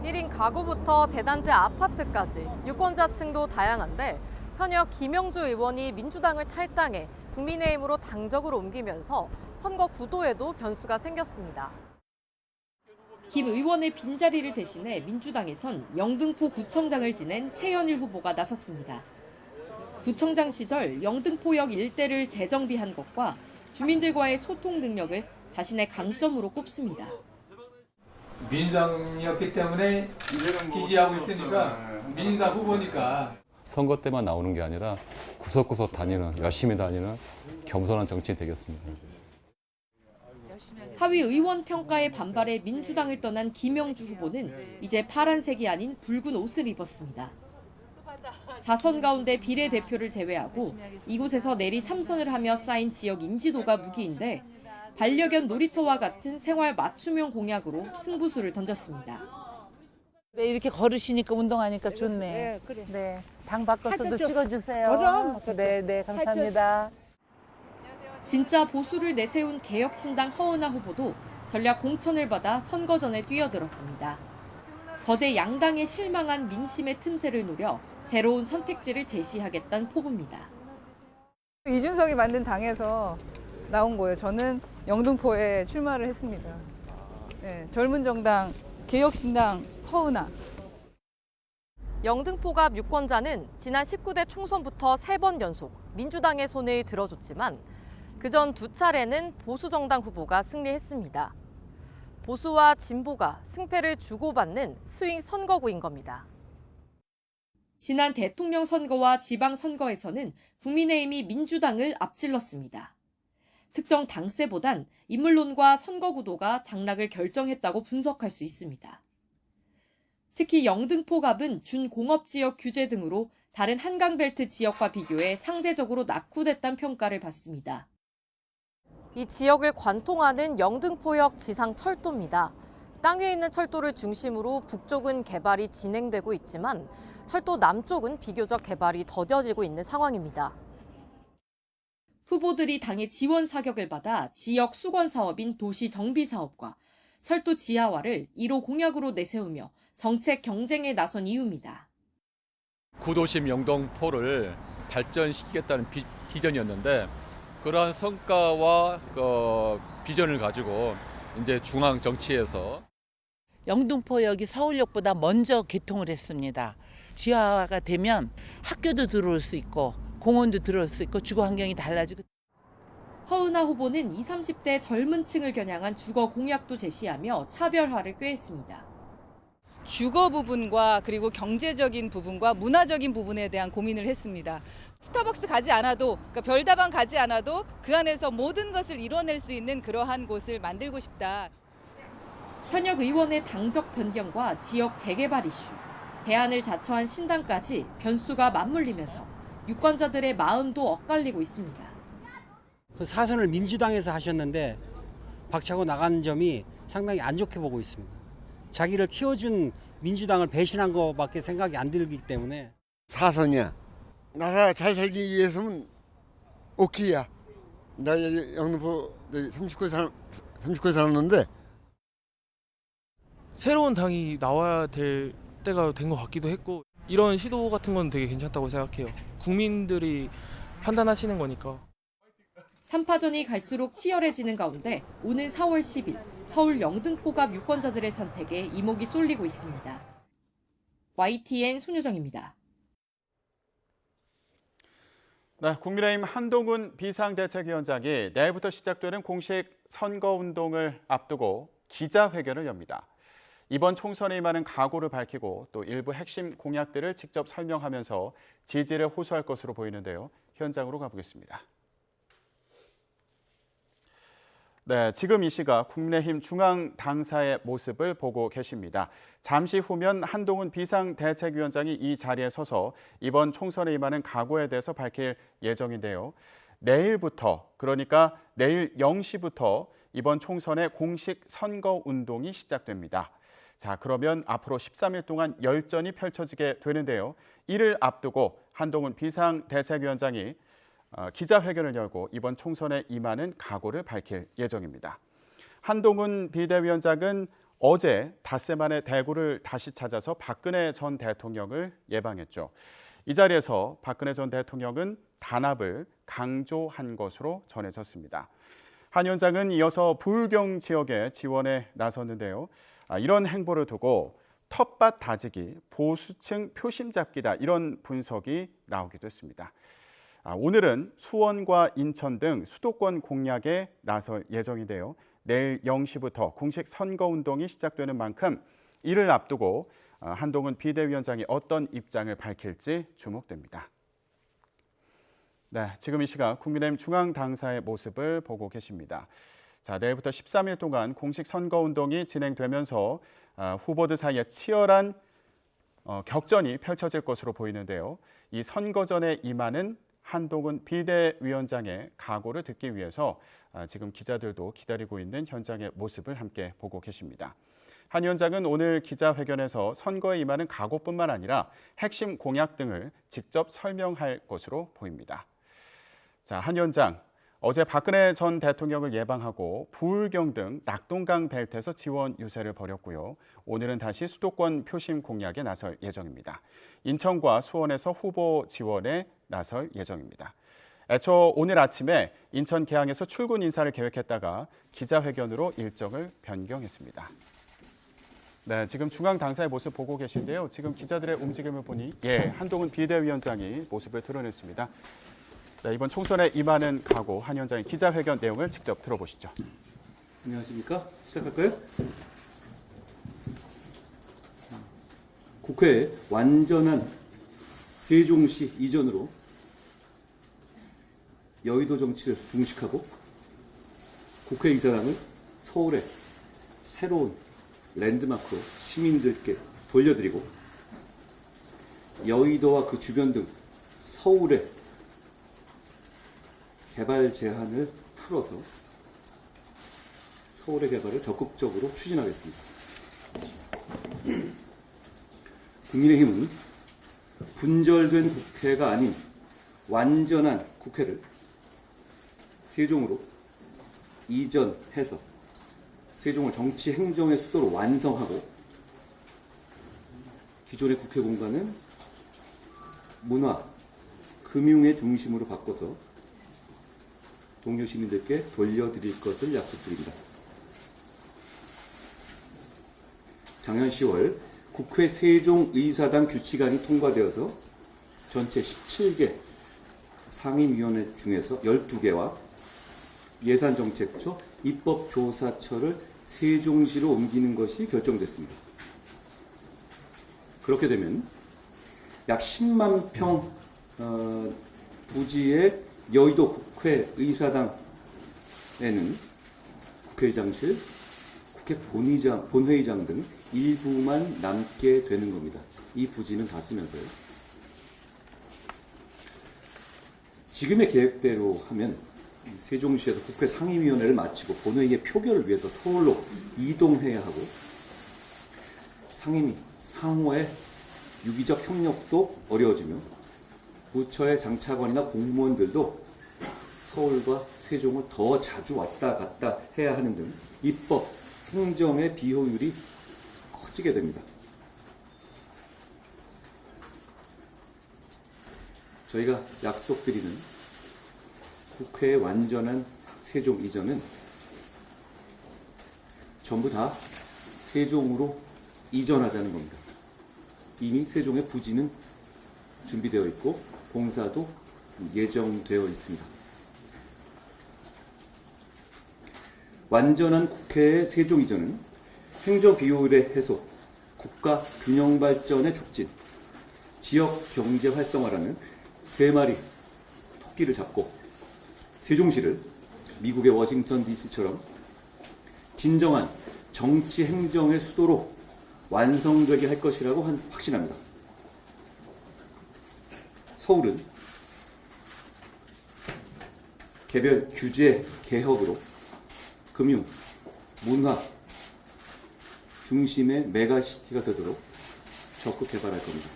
1인 가구부터 대단지 아파트까지 유권자층도 다양한데 현역 김영주 의원이 민주당을 탈당해 국민의힘으로 당적을 옮기면서 선거 구도에도 변수가 생겼습니다. 김 의원의 빈자리를 대신해 민주당에선 영등포 구청장을 지낸 최현일 후보가 나섰습니다. 구청장 시절 영등포역 일대를 재정비한 것과 주민들과의 소통 능력을 자신의 강점으로 꼽습니다. 민주당이었기 때문에 지지하고 있으니까 민주당 후보니까. 선거 때만 나오는 게 아니라 구석구석 다니는, 열심히 다니는 겸손한 정치인이 되겠습니다. 하위 의원 평가에 반발해 민주당을 떠난 김영주 후보는 이제 파란색이 아닌 붉은 옷을 입었습니다. 4선 가운데 비례대표를 제외하고 이곳에서 내리 3선을 하며 쌓인 지역 인지도가 무기인데 반려견 놀이터와 같은 생활 맞춤형 공약으로 승부수를 던졌습니다. 네, 이렇게 걸으시니까 운동하니까 좋네. 네, 그래. 네, 당 바꿔서도 찍어주세요. 그럼. 네, 네, 감사합니다. 진짜 보수를 내세운 개혁신당 허은하 후보도 전략 공천을 받아 선거 전에 뛰어들었습니다. 거대 양당에 실망한 민심의 틈새를 노려 새로운 선택지를 제시하겠다는 포부입니다. 이준석이 만든 당에서 나온 거예요. 저는 영등포에 출마를 했습니다. 네, 젊은 정당, 개혁신당 허은하. 영등포갑 유권자는 지난 19대 총선부터 3번 연속 민주당의 손을 들어줬지만 그전 2차례는 보수정당 후보가 승리했습니다. 보수와 진보가 승패를 주고받는 스윙 선거구인 겁니다. 지난 대통령 선거와 지방선거에서는 국민의힘이 민주당을 앞질렀습니다. 특정 당세보단 인물론과 선거구도가 당락을 결정했다고 분석할 수 있습니다. 특히 영등포갑은 준공업지역 규제 등으로 다른 한강벨트 지역과 비교해 상대적으로 낙후됐다는 평가를 받습니다. 이 지역을 관통하는 영등포역 지상철도입니다. 땅 위에 있는 철도를 중심으로 북쪽은 개발이 진행되고 있지만 철도 남쪽은 비교적 개발이 더뎌지고 있는 상황입니다. 후보들이 당의 지원 사격을 받아 지역 수건 사업인 도시 정비 사업과 철도 지하화를 1호 공약으로 내세우며 정책 경쟁에 나선 이유입니다. 구도심 영등포를 발전시키겠다는 비전이었는데 그러한 성과와 비전을 가지고 이제 중앙 정치에서 영등포역이 서울역보다 먼저 개통을 했습니다. 지하화가 되면 학교도 들어올 수 있고 공원도 들어올 수 있고 주거 환경이 달라지고. 허은하 후보는 20, 30대 젊은 층을 겨냥한 주거 공약도 제시하며 차별화를 꾀했습니다. 주거 부분과 그리고 경제적인 부분과 문화적인 부분에 대한 고민을 했습니다. 스타벅스 가지 않아도, 그러니까 별다방 가지 않아도 그 안에서 모든 것을 이뤄낼 수 있는 그러한 곳을 만들고 싶다. 현역 의원의 당적 변경과 지역 재개발 이슈, 대안을 자처한 신당까지 변수가 맞물리면서 유권자들의 마음도 엇갈리고 있습니다. 그 사선을 민주당에서 하셨는데 박차고 나간 점이 상당히 안 좋게 보고 있습니다. 자기를 키워준 민주당을 배신한 것밖에 생각이 안 들기 때문에. 사선이야. 나라 잘 살기 위해서는 오케이야. 나 영등포 39에 살았는데. 새로운 당이 나와야 될 때가 된 것 같기도 했고 이런 시도 같은 건 되게 괜찮다고 생각해요. 국민들이 판단하시는 거니까. 3파전이 갈수록 치열해지는 가운데 오는 4월 10일 서울 영등포갑 유권자들의 선택에 이목이 쏠리고 있습니다. YTN 손유정입니다. 네, 국민의힘 한동훈 비상대책위원장이 내일부터 시작되는 공식 선거운동을 앞두고 기자회견을 엽니다. 이번 총선에 임하는 각오를 밝히고 또 일부 핵심 공약들을 직접 설명하면서 지지를 호소할 것으로 보이는데요. 현장으로 가보겠습니다. 네, 지금 이 시각 국민의힘 중앙 당사의 모습을 보고 계십니다. 잠시 후면 한동훈 비상대책위원장이 이 자리에 서서 이번 총선에 임하는 각오에 대해서 밝힐 예정인데요. 내일부터, 그러니까 내일 0시부터 이번 총선의 공식 선거운동이 시작됩니다. 자, 그러면 앞으로 13일 동안 열전이 펼쳐지게 되는데요. 이를 앞두고 한동훈 비상대책위원장이 기자회견을 열고 이번 총선에 임하는 각오를 밝힐 예정입니다. 한동훈 비대위원장은 어제 닷새 만에 대구를 다시 찾아서 박근혜 전 대통령을 예방했죠. 이 자리에서 박근혜 전 대통령은 단합을 강조한 것으로 전해졌습니다. 한 위원장은 이어서 부울경 지역에 지원에 나섰는데요. 이런 행보를 두고 텃밭 다지기, 보수층 표심 잡기다 이런 분석이 나오기도 했습니다. 오늘은 수원과 인천 등 수도권 공략에 나설 예정인데요. 내일 0시부터 공식 선거운동이 시작되는 만큼 이를 앞두고 한동훈 비대위원장이 어떤 입장을 밝힐지 주목됩니다. 네, 지금 이 시각 국민의힘 중앙당사의 모습을 보고 계십니다. 자, 내일부터 13일 동안 공식 선거운동이 진행되면서 후보들 사이에 치열한 격전이 펼쳐질 것으로 보이는데요. 이 선거 전에 임하는 한동훈 비대위원장의 각오를 듣기 위해서 지금 기자들도 기다리고 있는 현장의 모습을 함께 보고 계십니다. 한 위원장은 오늘 기자회견에서 선거에 임하는 각오뿐만 아니라 핵심 공약 등을 직접 설명할 것으로 보입니다. 자, 한 위원장, 어제 박근혜 전 대통령을 예방하고 부울경 등 낙동강 벨트에서 지원 유세를 벌였고요. 오늘은 다시 수도권 표심 공략에 나설 예정입니다. 인천과 수원에서 후보 지원에 나설 예정입니다. 애초 오늘 아침에 인천 계양에서 출근 인사를 계획했다가 기자회견으로 일정을 변경했습니다. 네, 지금 중앙당사의 모습 보고 계신데요. 지금 기자들의 움직임을 보니 한동훈 비대위원장이 모습을 드러냈습니다. 네, 이번 총선에 임하는 각오, 한 위원장의 기자회견 내용을 직접 들어보시죠. 안녕하십니까? 시작할까요? 국회에 완전한 세종시 이전으로 여의도 정치를 종식하고 국회의사당을 서울의 새로운 랜드마크로 시민들께 돌려드리고 여의도와 그 주변 등 서울의 개발 제한을 풀어서 서울의 개발을 적극적으로 추진하겠습니다. 국민의힘은 분절된 국회가 아닌 완전한 국회를 세종으로 이전해서 세종을 정치 행정의 수도로 완성하고 기존의 국회 공간은 문화, 금융의 중심으로 바꿔서 동료 시민들께 돌려드릴 것을 약속드립니다. 작년 10월 국회 세종의사당 규칙안이 통과되어서 전체 17개 상임위원회 중에서 12개와 예산정책처, 입법조사처를 세종시로 옮기는 것이 결정됐습니다. 그렇게 되면 약 10만 평 부지의 여의도 국회의사당에는 국회의장실, 국회 본회의장 등 일부만 남게 되는 겁니다. 이 부지는 다 쓰면서요. 지금의 계획대로 하면 세종시에서 국회 상임위원회를 마치고 본회의의 표결을 위해서 서울로 이동해야 하고 상임위, 상호의 유기적 협력도 어려워지며 부처의 장차관이나 공무원들도 서울과 세종을 더 자주 왔다 갔다 해야 하는 등 입법, 행정의 비효율이 커지게 됩니다. 저희가 약속드리는 국회의 완전한 세종 이전은 전부 다 세종으로 이전하자는 겁니다. 이미 세종의 부지는 준비되어 있고 공사도 예정되어 있습니다. 완전한 국회의 세종 이전은 행정 비효율의 해소, 국가 균형 발전의 촉진, 지역 경제 활성화라는 세 마리 토끼를 잡고 세종시를 미국의 워싱턴 DC처럼 진정한 정치 행정의 수도로 완성되게 할 것이라고 확신합니다. 서울은 개별 규제 개혁으로 금융, 문화 중심의 메가시티가 되도록 적극 개발할 겁니다.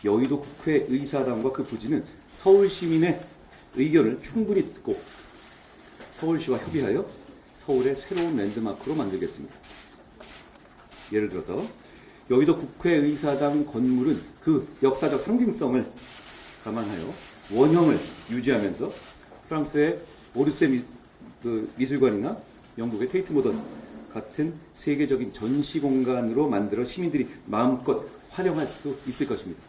여의도 국회의사당과 그 부지는 서울 시민의 의견을 충분히 듣고 서울시와 협의하여 서울의 새로운 랜드마크로 만들겠습니다. 예를 들어서 여의도 국회의사당 건물은 그 역사적 상징성을 감안하여 원형을 유지하면서 프랑스의 오르세 미술관이나 영국의 테이트 모던 같은 세계적인 전시 공간으로 만들어 시민들이 마음껏 활용할 수 있을 것입니다.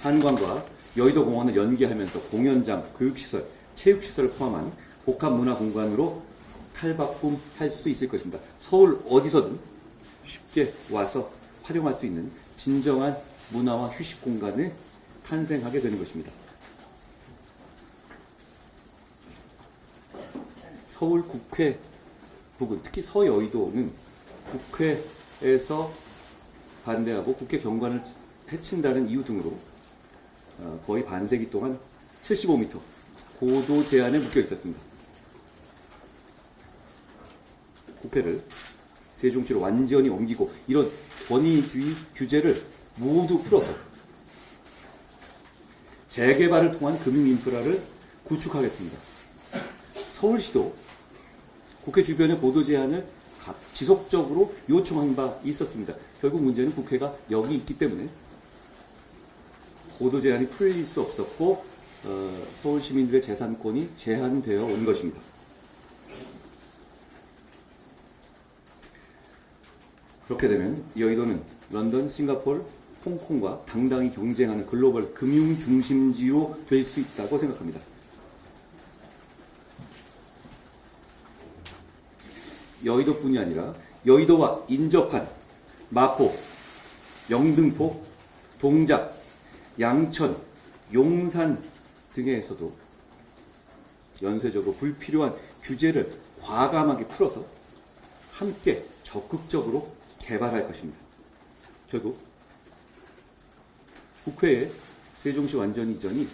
한강과 여의도 공원을 연계하면서 공연장, 교육시설, 체육시설을 포함한 복합문화공간으로 탈바꿈할 수 있을 것입니다. 서울 어디서든 쉽게 와서 활용할 수 있는 진정한 문화와 휴식 공간을 탄생하게 되는 것입니다. 서울 국회 부근, 특히 서여의도는 국회에서 반대하고 국회 경관을 해친다는 이유 등으로 거의 반세기 동안 75m 고도 제한에 묶여 있었습니다. 국회를 세종시로 완전히 옮기고 이런 권위주의 규제를 모두 풀어서 재개발을 통한 금융인프라를 구축하겠습니다. 서울시도 국회 주변의 고도 제한을 지속적으로 요청한 바 있었습니다. 결국 문제는 국회가 여기 있기 때문에 고도 제한이 풀릴 수 없었고 서울 시민들의 재산권이 제한되어 온 것입니다. 그렇게 되면 여의도는 런던, 싱가포르, 홍콩과 당당히 경쟁하는 글로벌 금융 중심지로 될 수 있다고 생각합니다. 여의도뿐이 아니라 여의도와 인접한 마포, 영등포, 동작, 양천, 용산 등에서도 연쇄적으로 불필요한 규제를 과감하게 풀어서 함께 적극적으로 개발할 것입니다. 결국 국회의 세종시 완전 이전이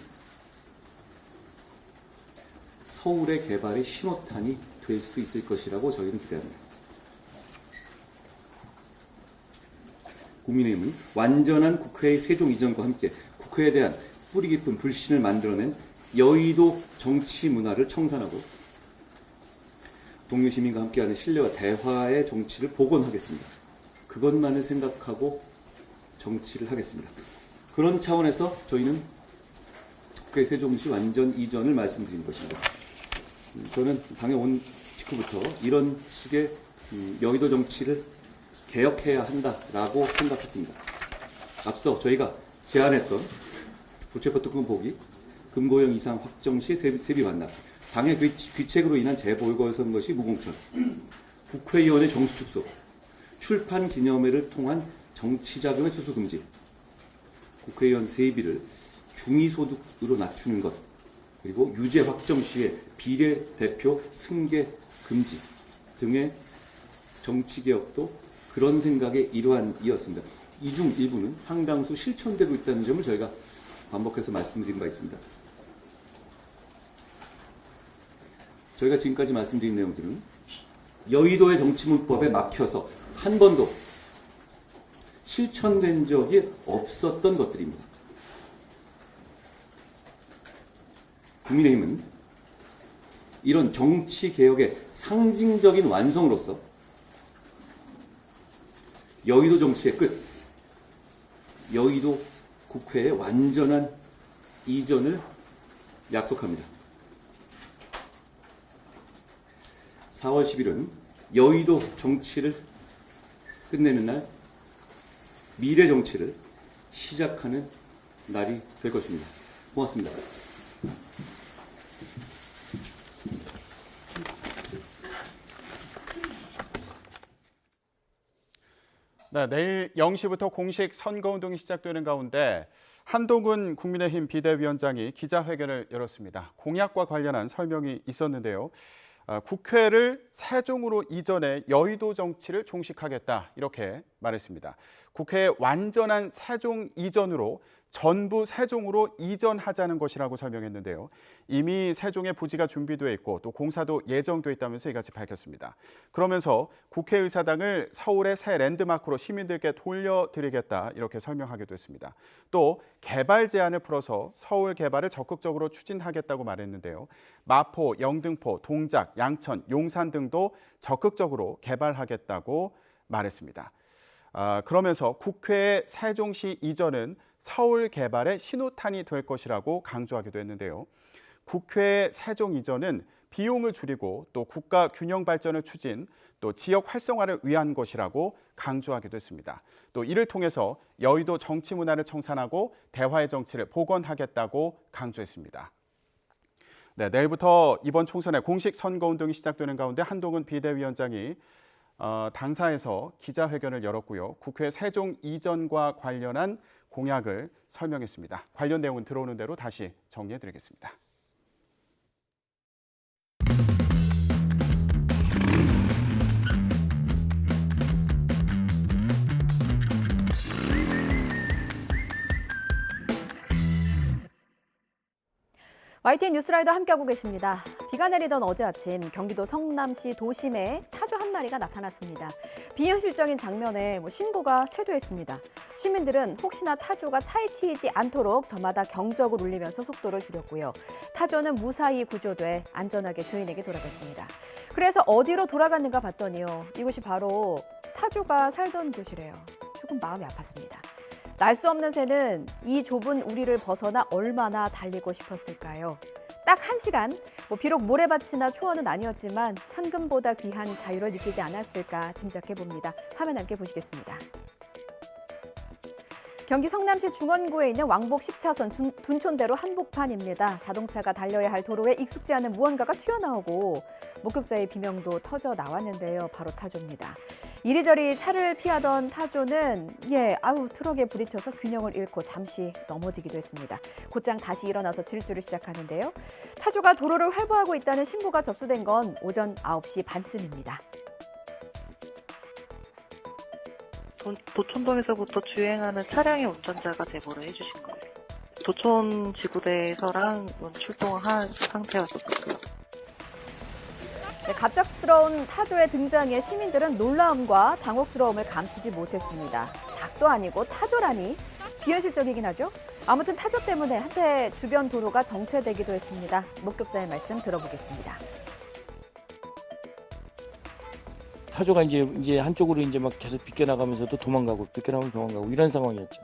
서울의 개발의 신호탄이 될 수 있을 것이라고 저희는 기대합니다. 국민의힘은 완전한 국회의 세종 이전과 함께 국회에 대한 뿌리 깊은 불신을 만들어낸 여의도 정치 문화를 청산하고 동료 시민과 함께하는 신뢰와 대화의 정치를 복원하겠습니다. 그것만을 생각하고 정치를 하겠습니다. 그런 차원에서 저희는 국회 세종시 완전 이전을 말씀드린 것입니다. 저는 당에 온 직후부터 이런 식의 여의도 정치를 개혁해야 한다라고 생각했습니다. 앞서 저희가 제안했던 부채법 특금 보기, 금고형 이상 확정 시 세비 완납, 당의 귀책으로 인한 재보궐선거시 무공천, 국회의원의 정수 축소, 출판 기념회를 통한 정치자금의 수수 금지, 국회의원 세비를 중위소득으로 낮추는 것, 그리고 유죄 확정 시에 비례대표 승계 금지 등의 정치개혁도 그런 생각의 일환이었습니다. 이 중 일부는 상당수 실천되고 있다는 점을 저희가 반복해서 말씀드린 바 있습니다. 저희가 지금까지 말씀드린 내용들은 여의도의 정치문법에 막혀서 한 번도 실천된 적이 없었던 것들입니다. 국민의힘은 이런 정치개혁의 상징적인 완성으로서 여의도 정치의 끝, 여의도 국회의 완전한 이전을 약속합니다. 4월 10일은 여의도 정치를 끝내는 날, 미래 정치를 시작하는 날이 될 것입니다. 고맙습니다. 네, 내일 0시부터 공식 선거운동이 시작되는 가운데 한동훈 국민의힘 비대위원장이 기자회견을 열었습니다. 공약과 관련한 설명이 있었는데요. 국회를 세종으로 이전해 여의도 정치를 종식하겠다 이렇게 말했습니다. 국회의 완전한 세종 이전으로 전부 세종으로 이전하자는 것이라고 설명했는데요. 이미 세종의 부지가 준비돼 있고 또 공사도 예정돼 있다면서 이같이 밝혔습니다. 그러면서 국회의사당을 서울의 새 랜드마크로 시민들께 돌려드리겠다 이렇게 설명하기도 했습니다. 또 개발 제한을 풀어서 서울 개발을 적극적으로 추진하겠다고 말했는데요. 마포, 영등포, 동작, 양천, 용산 등도 적극적으로 개발하겠다고 말했습니다. 그러면서 국회의 세종시 이전은 서울 개발의 신호탄이 될 것이라고 강조하기도 했는데요. 국회의 세종 이전은 비용을 줄이고 또 국가 균형 발전을 추진, 또 지역 활성화를 위한 것이라고 강조하기도 했습니다. 또 이를 통해서 여의도 정치 문화를 청산하고 대화의 정치를 복원하겠다고 강조했습니다. 네, 내일부터 이번 총선의 공식 선거운동이 시작되는 가운데 한동훈 비대위원장이 당사에서 기자회견을 열었고요. 국회 세종 이전과 관련한 공약을 설명했습니다. 관련 내용은 들어오는 대로 다시 정리해드리겠습니다. YTN 뉴스라이더 함께하고 계십니다. 비가 내리던 어제 아침 경기도 성남시 도심에 타조 한 마리가 나타났습니다. 비현실적인 장면에 신고가 쇄도했습니다. 시민들은 혹시나 타조가 차에 치이지 않도록 저마다 경적을 울리면서 속도를 줄였고요. 타조는 무사히 구조돼 안전하게 주인에게 돌아갔습니다. 그래서 어디로 돌아갔는가 봤더니요. 이곳이 바로 타조가 살던 곳이래요. 조금 마음이 아팠습니다. 날 수 없는 새는 이 좁은 우리를 벗어나 얼마나 달리고 싶었을까요? 딱 1시간, 비록 모래밭이나 초원은 아니었지만 천금보다 귀한 자유를 느끼지 않았을까 짐작해봅니다. 화면 함께 보시겠습니다. 경기 성남시 중원구에 있는 왕복 10차선 둔촌대로 한복판입니다. 자동차가 달려야 할 도로에 익숙지 않은 무언가가 튀어나오고 목격자의 비명도 터져 나왔는데요. 바로 타조입니다. 이리저리 차를 피하던 타조는 트럭에 부딪혀서 균형을 잃고 잠시 넘어지기도 했습니다. 곧장 다시 일어나서 질주를 시작하는데요. 타조가 도로를 활보하고 있다는 신고가 접수된 건 오전 9시 반쯤입니다. 도촌동에서부터 주행하는 차량의 운전자가 제보를 해주신 거예요. 도촌 지구대에서랑 출동한 상태였었고요. 네, 갑작스러운 타조의 등장에 시민들은 놀라움과 당혹스러움을 감추지 못했습니다. 닭도 아니고 타조라니 비현실적이긴 하죠. 아무튼 타조 때문에 한때 주변 도로가 정체되기도 했습니다. 목격자의 말씀 들어보겠습니다. 타조가 이제 한쪽으로 막 계속 비껴나가면서도 도망가고 이런 상황이었죠.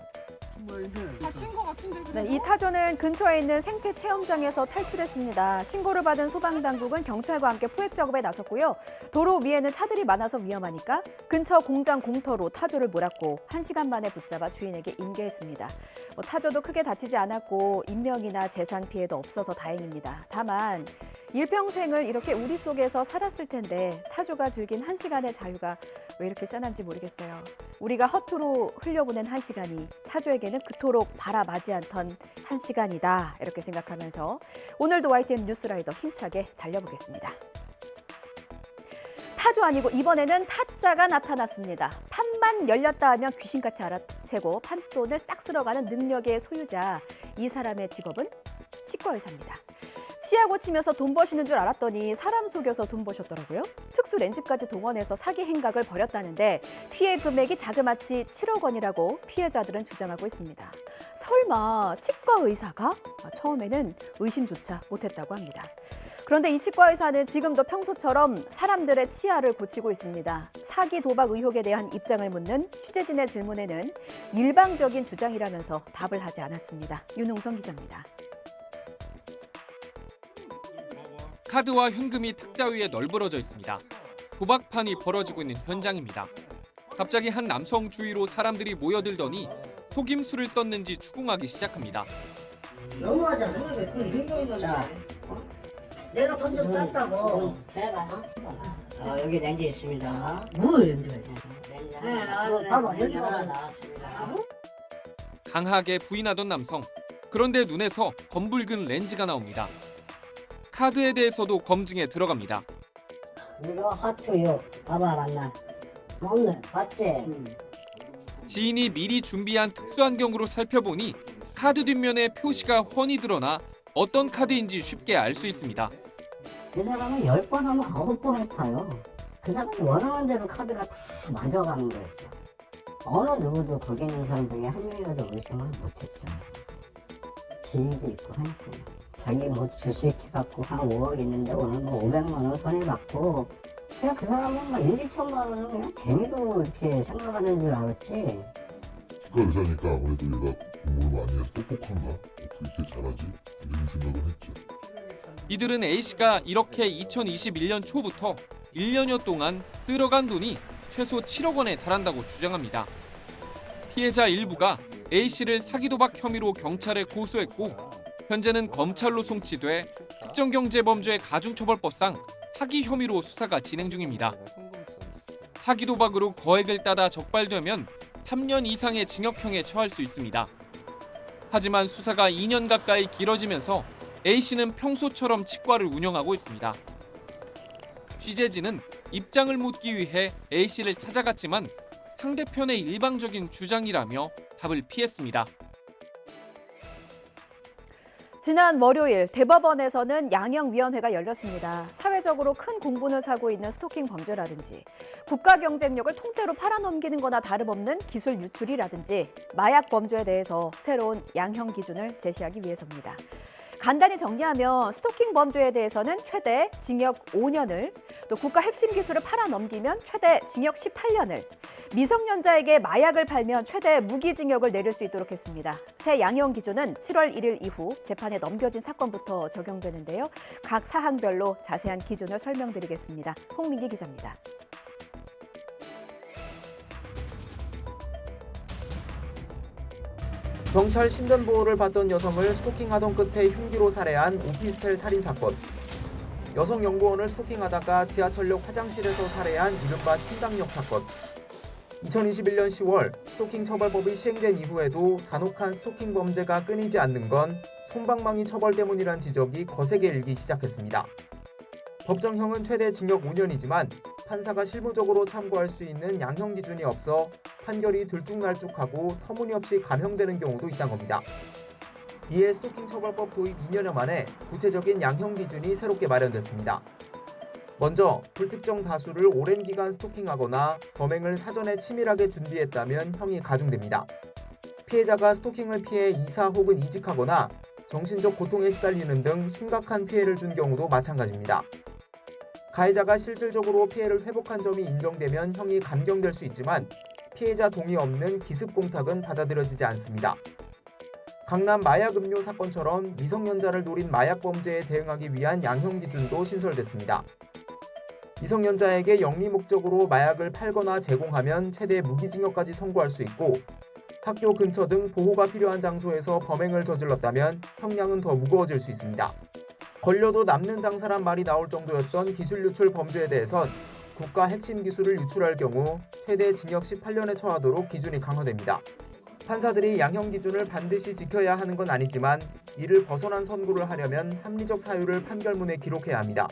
다친 것 같은데. 네, 이 타조는 근처에 있는 생태 체험장에서 탈출했습니다. 신고를 받은 소방당국은 경찰과 함께 포획 작업에 나섰고요. 도로 위에는 차들이 많아서 위험하니까 근처 공장 공터로 타조를 몰았고 1시간 만에 붙잡아 주인에게 인계했습니다. 타조도 크게 다치지 않았고 인명이나 재산 피해도 없어서 다행입니다. 다만 일평생을 이렇게 우리 속에서 살았을 텐데 타조가 즐긴 1시간의 자유가 왜 이렇게 짠한지 모르겠어요. 우리가 허투루 흘려보낸 1시간이 타조에게는 그토록 바라마지 않던 1시간이다. 이렇게 생각하면서 오늘도 YTN 뉴스라이더 힘차게 달려보겠습니다. 타조 아니고 이번에는 타짜가 나타났습니다. 판만 열렸다 하면 귀신같이 알아채고 판돈을 싹 쓸어가는 능력의 소유자. 이 사람의 직업은 치과의사입니다. 치아 고치면서 돈 버시는 줄 알았더니 사람 속여서 돈 버셨더라고요. 특수 렌즈까지 동원해서 사기 행각을 벌였다는데 피해 금액이 자그마치 7억 원이라고 피해자들은 주장하고 있습니다. 설마 치과 의사가? 처음에는 의심조차 못했다고 합니다. 그런데 이 치과 의사는 지금도 평소처럼 사람들의 치아를 고치고 있습니다. 사기 도박 의혹에 대한 입장을 묻는 취재진의 질문에는 일방적인 주장이라면서 답을 하지 않았습니다. 윤웅선 기자입니다. 카드와 현금이 탁자 위에 널브러져 있습니다. 도박판이 벌어지고 있는 현장입니다. 갑자기 한 남성 주위로 사람들이 모여들더니 속임수를 썼는지 추궁하기 시작합니다. 너무하잖아. 자, 내가 돈 좀 땄다고. 해봐. 여기 렌즈 있습니다. 뭘 렌즈가 있어? 네, 봐봐. 여기 하나 나왔습니다. 강하게 부인하던 남성. 그런데 눈에서 검붉은 렌즈가 나옵니다. 카드에 대해서도 검증에 들어갑니다. 이거 하트요. 봐봐, 맞나? 맞네. 맞지? 지인이 미리 준비한 특수안경으로 살펴보니 카드 뒷면에 표시가 훤히 드러나 어떤 카드인지 쉽게 알 수 있습니다. 이 사람은 10번 하면 9번을 타요. 그 사람이 원하는 대로 카드가 다 맞아가는 거죠. 어느 누구도 거기 있는 사람 중에 한 명이라도 의심을 못했죠. 지위도 있고 하니까. 자기 뭐 주식 해갖고 한 5억 있는데 오늘 뭐 500만 원 손해 받고 그냥 그 사람은 막 1, 2천만 원은 그냥 재미로 이렇게 생각하는 줄 알았지. 의사니까 아무래도 얘가 공부를 많이 해서 똑똑한가? 어떻게 이렇게 잘하지? 이런 생각을 했죠. 이들은 A씨가 이렇게 2021년 초부터 1년여 동안 쓸어간 돈이 최소 7억 원에 달한다고 주장합니다. 피해자 일부가 A씨를 사기도박 혐의로 경찰에 고소했고 현재는 검찰로 송치돼 특정경제범죄 가중처벌법상 사기 혐의로 수사가 진행 중입니다. 사기도박으로 거액을 따다 적발되면 3년 이상의 징역형에 처할 수 있습니다. 하지만 수사가 2년 가까이 길어지면서 A씨는 평소처럼 치과를 운영하고 있습니다. 취재진은 입장을 묻기 위해 A씨를 찾아갔지만 상대편의 일방적인 주장이라며 답을 피했습니다. 지난 월요일 대법원에서는 양형위원회가 열렸습니다. 사회적으로 큰 공분을 사고 있는 스토킹 범죄라든지 국가 경쟁력을 통째로 팔아넘기는 거나 다름없는 기술 유출이라든지 마약 범죄에 대해서 새로운 양형 기준을 제시하기 위해서입니다. 간단히 정리하면 스토킹 범죄에 대해서는 최대 징역 5년을, 또 국가 핵심 기술을 팔아넘기면 최대 징역 18년을, 미성년자에게 마약을 팔면 최대 무기징역을 내릴 수 있도록 했습니다. 새 양형 기준은 7월 1일 이후 재판에 넘겨진 사건부터 적용되는데요. 각 사항별로 자세한 기준을 설명드리겠습니다. 홍민기 기자입니다. 경찰 신변 보호를 받던 여성을 스토킹하던 끝에 흉기로 살해한 오피스텔 살인 사건. 여성 연구원을 스토킹하다가 지하철역 화장실에서 살해한 이른바 신당역 사건. 2021년 10월 스토킹 처벌법이 시행된 이후에도 잔혹한 스토킹 범죄가 끊이지 않는 건 솜방망이 처벌 때문이란 지적이 거세게 일기 시작했습니다. 법정형은 최대 징역 5년이지만 판사가 실무적으로 참고할 수 있는 양형 기준이 없어 판결이 들쭉날쭉하고 터무니없이 감형되는 경우도 있다는 겁니다. 이에 스토킹 처벌법 도입 2년여 만에 구체적인 양형 기준이 새롭게 마련됐습니다. 먼저 불특정 다수를 오랜 기간 스토킹하거나 범행을 사전에 치밀하게 준비했다면 형이 가중됩니다. 피해자가 스토킹을 피해 이사 혹은 이직하거나 정신적 고통에 시달리는 등 심각한 피해를 준 경우도 마찬가지입니다. 가해자가 실질적으로 피해를 회복한 점이 인정되면 형이 감경될 수 있지만 피해자 동의 없는 기습공탁은 받아들여지지 않습니다. 강남 마약 음료 사건처럼 미성년자를 노린 마약 범죄에 대응하기 위한 양형 기준도 신설됐습니다. 미성년자에게 영리 목적으로 마약을 팔거나 제공하면 최대 무기징역까지 선고할 수 있고 학교 근처 등 보호가 필요한 장소에서 범행을 저질렀다면 형량은 더 무거워질 수 있습니다. 걸려도 남는 장사란 말이 나올 정도였던 기술 유출 범죄에 대해선 국가 핵심 기술을 유출할 경우 최대 징역 18년에 처하도록 기준이 강화됩니다. 판사들이 양형 기준을 반드시 지켜야 하는 건 아니지만 이를 벗어난 선고를 하려면 합리적 사유를 판결문에 기록해야 합니다.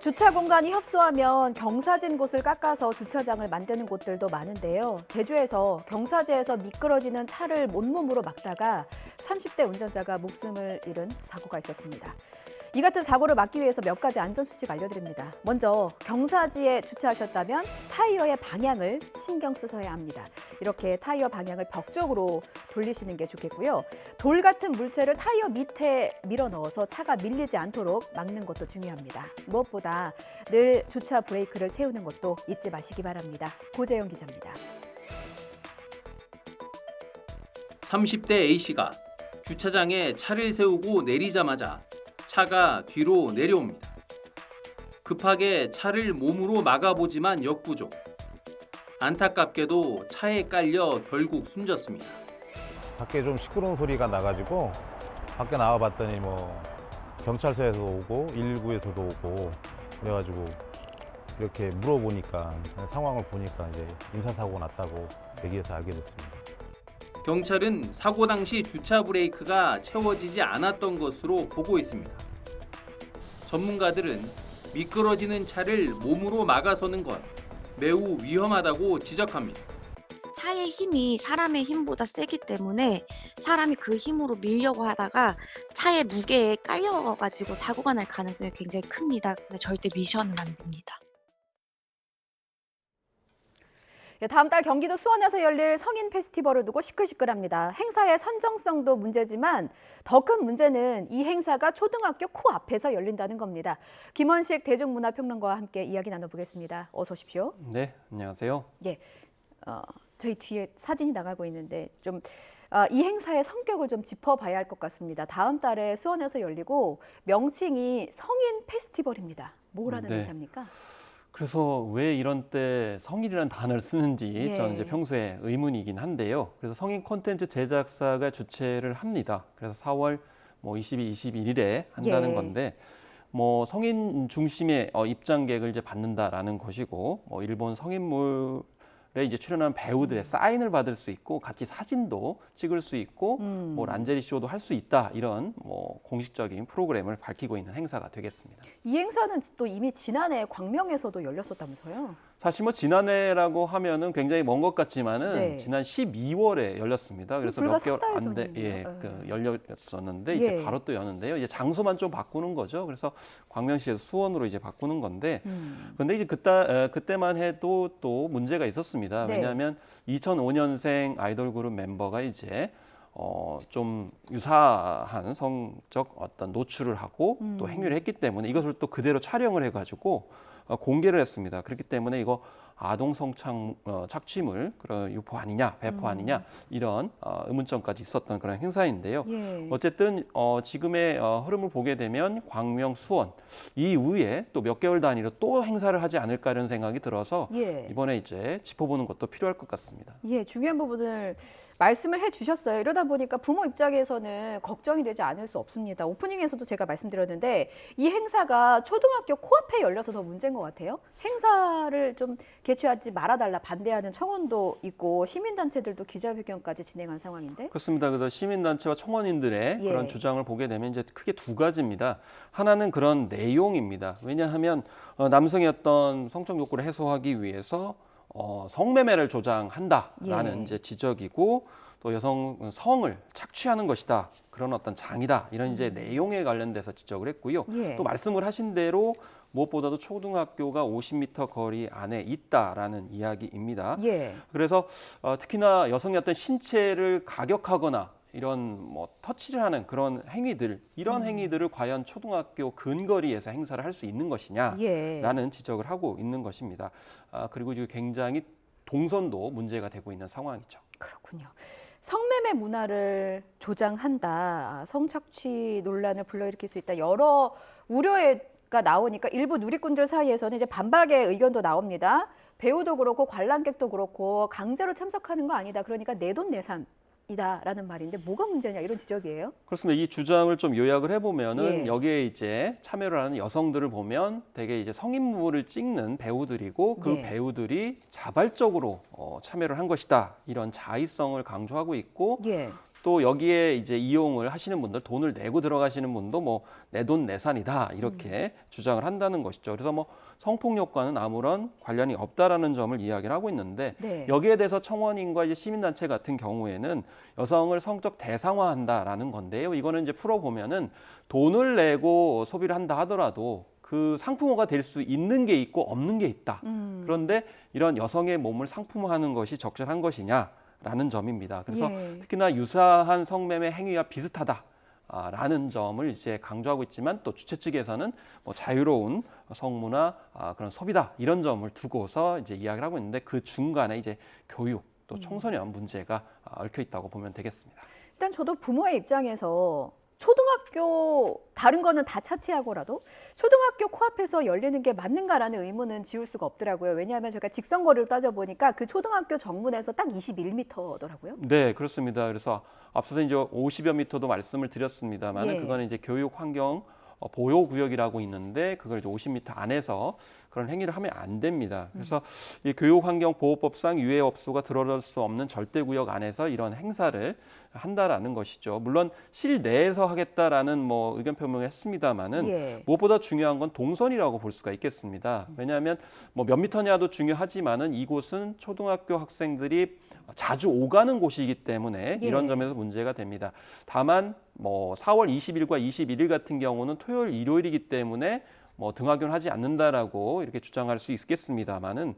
주차 공간이 협소하면 경사진 곳을 깎아서 주차장을 만드는 곳들도 많은데요. 제주에서 경사지에서 미끄러지는 차를 온몸으로 막다가 30대 운전자가 목숨을 잃은 사고가 있었습니다. 이 같은 사고를 막기 위해서 몇 가지 안전수칙 알려드립니다. 먼저 경사지에 주차하셨다면 타이어의 방향을 신경 쓰셔야 합니다. 이렇게 타이어 방향을 벽 쪽으로 돌리시는 게 좋겠고요. 돌 같은 물체를 타이어 밑에 밀어 넣어서 차가 밀리지 않도록 막는 것도 중요합니다. 무엇보다 늘 주차 브레이크를 채우는 것도 잊지 마시기 바랍니다. 고재영 기자입니다. 30대 A씨가 주차장에 차를 세우고 내리자마자 차가 뒤로 내려옵니다. 급하게 차를 몸으로 막아보지만 역부족. 안타깝게도 차에 깔려 결국 숨졌습니다. 밖에 좀 시끄러운 소리가 나가지고 밖에 나와봤더니 경찰서에서 오고 119에서도 오고 그래가지고 이렇게 물어보니까 상황을 보니까 이제 인사사고 났다고 얘기해서 알게 됐습니다. 경찰은 사고 당시 주차 브레이크가 채워지지 않았던 것으로 보고 있습니다. 전문가들은 미끄러지는 차를 몸으로 막아서는 건 매우 위험하다고 지적합니다. 차에 차의 힘이 사람의 힘보다 세기 때문에 사람이 그 힘으로 밀려고 하다가 차의 무게에 깔려가지고 사고가 날 가능성이 굉장히 큽니다. 근데 절대 미셔는 안 됩니다. 다음 달 경기도 수원에서 열릴 성인 페스티벌을 두고 시끌시끌합니다. 행사의 선정성도 문제지만 더 큰 문제는 이 행사가 초등학교 코앞에서 열린다는 겁니다. 김원식 대중문화평론가와 함께 이야기 나눠보겠습니다. 어서 오십시오. 네, 안녕하세요. 예, 저희 뒤에 사진이 나가고 있는데 좀 이 행사의 성격을 좀 짚어봐야 할 것 같습니다. 다음 달에 수원에서 열리고 명칭이 성인 페스티벌입니다. 뭐라는 네. 행사입니까? 그래서 왜 이런 때 성인이라는 단어를 쓰는지 예. 저는 이제 평소에 의문이긴 한데요. 그래서 성인 콘텐츠 제작사가 주최를 합니다. 그래서 4월 22, 21일에 한다는 예. 건데 성인 중심의 입장객을 이제 받는다라는 것이고 일본 성인물에 이제 출연한 배우들의 사인을 받을 수 있고 같이 사진도 찍을 수 있고 란제리 쇼도 할 수 있다 이런 공식적인 프로그램을 밝히고 있는 행사가 되겠습니다. 이 행사는 또 이미 지난해 광명에서도 열렸었다면서요? 사실 지난해라고 하면은 굉장히 먼 것 같지만은 네. 지난 12월에 열렸습니다. 그래서 불과 몇 개월 석 달 안 돼, 전이네요. 열렸었는데 예. 이제 바로 또 여는데요. 이제 장소만 좀 바꾸는 거죠. 그래서 광명시에서 수원으로 이제 바꾸는 건데, 그런데 이제 그때만 해도 또 문제가 있었습니다. 네. 왜냐하면 2005년생 아이돌 그룹 멤버가 이제 좀 유사한 성적 어떤 노출을 하고 또 행위를 했기 때문에 이것을 또 그대로 촬영을 해가지고 공개를 했습니다. 그렇기 때문에 이거 아동 착취물 그런 유포 아니냐, 배포 아니냐 이런 의문점까지 있었던 그런 행사인데요. 예. 어쨌든 지금의 흐름을 보게 되면 광명, 수원 이후에 또 몇 개월 단위로 또 행사를 하지 않을까 이런 생각이 들어서 예. 이번에 이제 짚어보는 것도 필요할 것 같습니다. 예, 중요한 부분을 말씀을 해주셨어요. 이러다 보니까 부모 입장에서는 걱정이 되지 않을 수 없습니다. 오프닝에서도 제가 말씀드렸는데 이 행사가 초등학교 코앞에 열려서 더 문제인 것 같아요. 행사를 좀 개최하지 말아달라 반대하는 청원도 있고 시민단체들도 기자회견까지 진행한 상황인데. 그렇습니다. 그래서 시민단체와 청원인들의 예. 그런 주장을 보게 되면 이제 크게 두 가지입니다. 하나는 그런 내용입니다. 왜냐하면 남성의 어떤 성적 욕구를 해소하기 위해서 성매매를 조장한다라는 예. 이제 지적이고 또 여성 성을 착취하는 것이다. 그런 어떤 장이다. 이런 이제 내용에 관련돼서 지적을 했고요. 예. 또 말씀을 하신 대로 무엇보다도 초등학교가 50m 거리 안에 있다라는 이야기입니다. 예. 그래서 특히나 여성의 어떤 신체를 가격하거나 이런 터치를 하는 그런 행위들, 이런 행위들을 과연 초등학교 근거리에서 행사를 할 수 있는 것이냐라는 예. 지적을 하고 있는 것입니다. 그리고 이게 굉장히 동선도 문제가 되고 있는 상황이죠. 그렇군요. 성매매 문화를 조장한다, 성착취 논란을 불러일으킬 수 있다. 여러 우려가 나오니까 일부 누리꾼들 사이에서는 이제 반박의 의견도 나옵니다. 배우도 그렇고 관람객도 그렇고 강제로 참석하는 거 아니다. 그러니까 내돈내산이다라는 말인데 뭐가 문제냐 이런 지적이에요. 그렇습니다. 이 주장을 좀 요약을 해보면은 예. 여기에 이제 참여를 하는 여성들을 보면 되게 이제 성인물을 찍는 배우들이고 그 예. 배우들이 자발적으로 참여를 한 것이다. 이런 자의성을 강조하고 있고 예. 또 여기에 이제 이용을 하시는 분들, 돈을 내고 들어가시는 분도 내돈내산이다 이렇게 주장을 한다는 것이죠. 그래서 성폭력과는 아무런 관련이 없다라는 점을 이야기를 하고 있는데 네. 여기에 대해서 청원인과 이제 시민단체 같은 경우에는 여성을 성적 대상화한다라는 건데요. 이거는 이제 풀어보면은 돈을 내고 소비를 한다 하더라도 그 상품화가 될 수 있는 게 있고 없는 게 있다. 그런데 이런 여성의 몸을 상품화하는 것이 적절한 것이냐? 라는 점입니다. 그래서 예. 특히나 유사한 성매매 행위와 비슷하다라는 점을 이제 강조하고 있지만 또 주최 측에서는 자유로운 성문화 그런 소비다 이런 점을 두고서 이제 이야기를 하고 있는데 그 중간에 이제 교육 또 청소년 문제가 얽혀 있다고 보면 되겠습니다. 일단 저도 부모의 입장에서 초등학교 다른 거는 다 차치하고라도 초등학교 코앞에서 열리는 게 맞는가라는 의문은 지울 수가 없더라고요. 왜냐하면 제가 직선거리를 따져보니까 그 초등학교 정문에서 딱 21m더라고요. 네, 그렇습니다. 그래서 앞서서 이제 50여 미터도 말씀을 드렸습니다만 예. 그거는 이제 교육 환경 보호구역이라고 있는데 그걸 이제 50m 안에서 그런 행위를 하면 안 됩니다. 그래서 이 교육환경보호법상 유해 업소가 들어설 수 없는 절대구역 안에서 이런 행사를 한다라는 것이죠. 물론 실내에서 하겠다라는 의견 표명을 했습니다만은 예. 무엇보다 중요한 건 동선이라고 볼 수가 있겠습니다. 왜냐하면 몇 미터냐도 중요하지만은 이곳은 초등학교 학생들이 자주 오가는 곳이기 때문에 이런 점에서 문제가 됩니다. 다만 뭐 4월 20일과 21일 같은 경우는 토요일, 일요일이기 때문에 뭐 등하교는 하지 않는다라고 이렇게 주장할 수 있겠습니다만은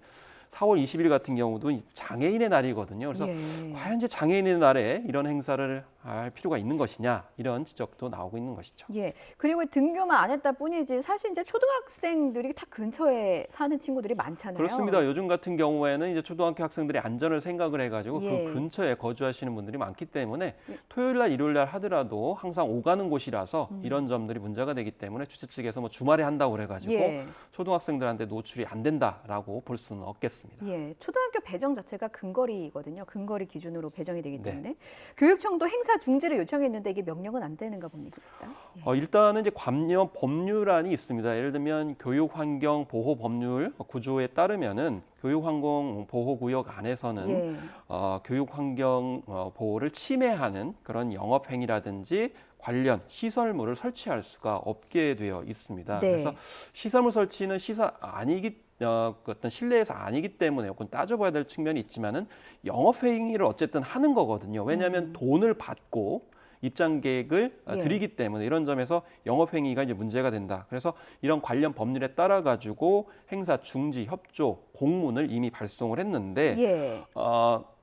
4월 20일 같은 경우도 장애인의 날이거든요. 그래서 과연 이제 장애인의 날에 이런 행사를 할 필요가 있는 것이냐 이런 지적도 나오고 있는 것이죠. 예. 그리고 등교만 안 했다 뿐이지 사실 이제 초등학생들이 다 근처에 사는 친구들이 많잖아요. 그렇습니다. 요즘 같은 경우에는 이제 초등학교 학생들이 안전을 생각을 해가지고 그 근처에 거주하시는 분들이 많기 때문에 토요일 날, 일요일 날 하더라도 항상 오가는 곳이라서 이런 점들이 문제가 되기 때문에 주최 측에서 뭐 주말에 한다고 그래가지고 초등학생들한테 노출이 안 된다라고 볼 수는 없겠습니다. 예, 초등학교 배정 자체가 근거리거든요. 근거리 기준으로 배정이 되기 때문에 교육청도 행사 중지를 요청했는데 이게 명령은 안 되는가 봅니다. 일단은 이제 관련 법률안이 있습니다. 예를 들면 교육환경 보호 법률 구조에 따르면은 교육환경 보호구역 안에서는 교육환경 보호를 침해하는 그런 영업행위라든지 관련 시설물을 설치할 수가 없게 되어 있습니다. 그래서 시설물 설치는 어떤 실내에서 아니기 때문에 요건 따져봐야 될 측면이 있지만은 영업행위를 어쨌든 하는 거거든요. 왜냐하면 돈을 받고 입장객을 드리기 때문에 이런 점에서 영업행위가 이제 문제가 된다. 그래서 이런 관련 법률에 따라 가지고 행사 중지 협조 공문을 이미 발송을 했는데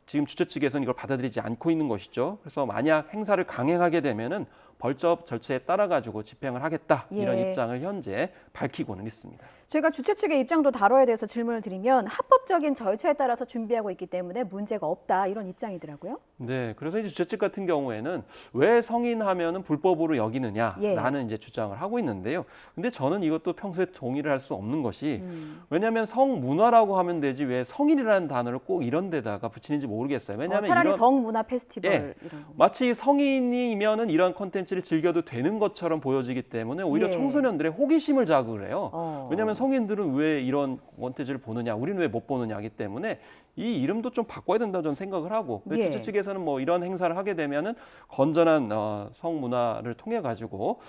지금 주최 측에서는 이걸 받아들이지 않고 있는 것이죠. 그래서 만약 행사를 강행하게 되면은 벌적 절차에 따라 가지고 집행을 하겠다 이런 입장을 현재 밝히고는 있습니다. 저희가 주최 측의 입장도 다뤄야 돼서 질문을 드리면 합법적인 절차에 따라서 준비하고 있기 때문에 문제가 없다 이런 입장이더라고요. 네, 그래서 이제 주최 측 같은 경우에는 왜 성인하면은 불법으로 여기느냐라는 이제 주장을 하고 있는데요. 근데 저는 이것도 평소에 동의를 할 수 없는 것이 왜냐하면 성문화라고 하면 되지 왜 성인이라는 단어를 꼭 이런 데다가 붙이는지 모르겠어요. 왜냐하면 차라리 성문화 페스티벌 이런 거. 마치 성인이면은 이런 콘텐츠를 즐겨도 되는 것처럼 보여지기 때문에 오히려 청소년들의 호기심을 자극을 해요. 왜냐하면 성인들은 왜 이런 콘텐츠를 보느냐, 우리는 왜 못 보느냐기 때문에 이 이름도 좀 바꿔야 된다고 저는 생각을 하고 주최 측에서는 뭐 이런 행사를 하게 되면은 건전한 성문화를 통해 가지고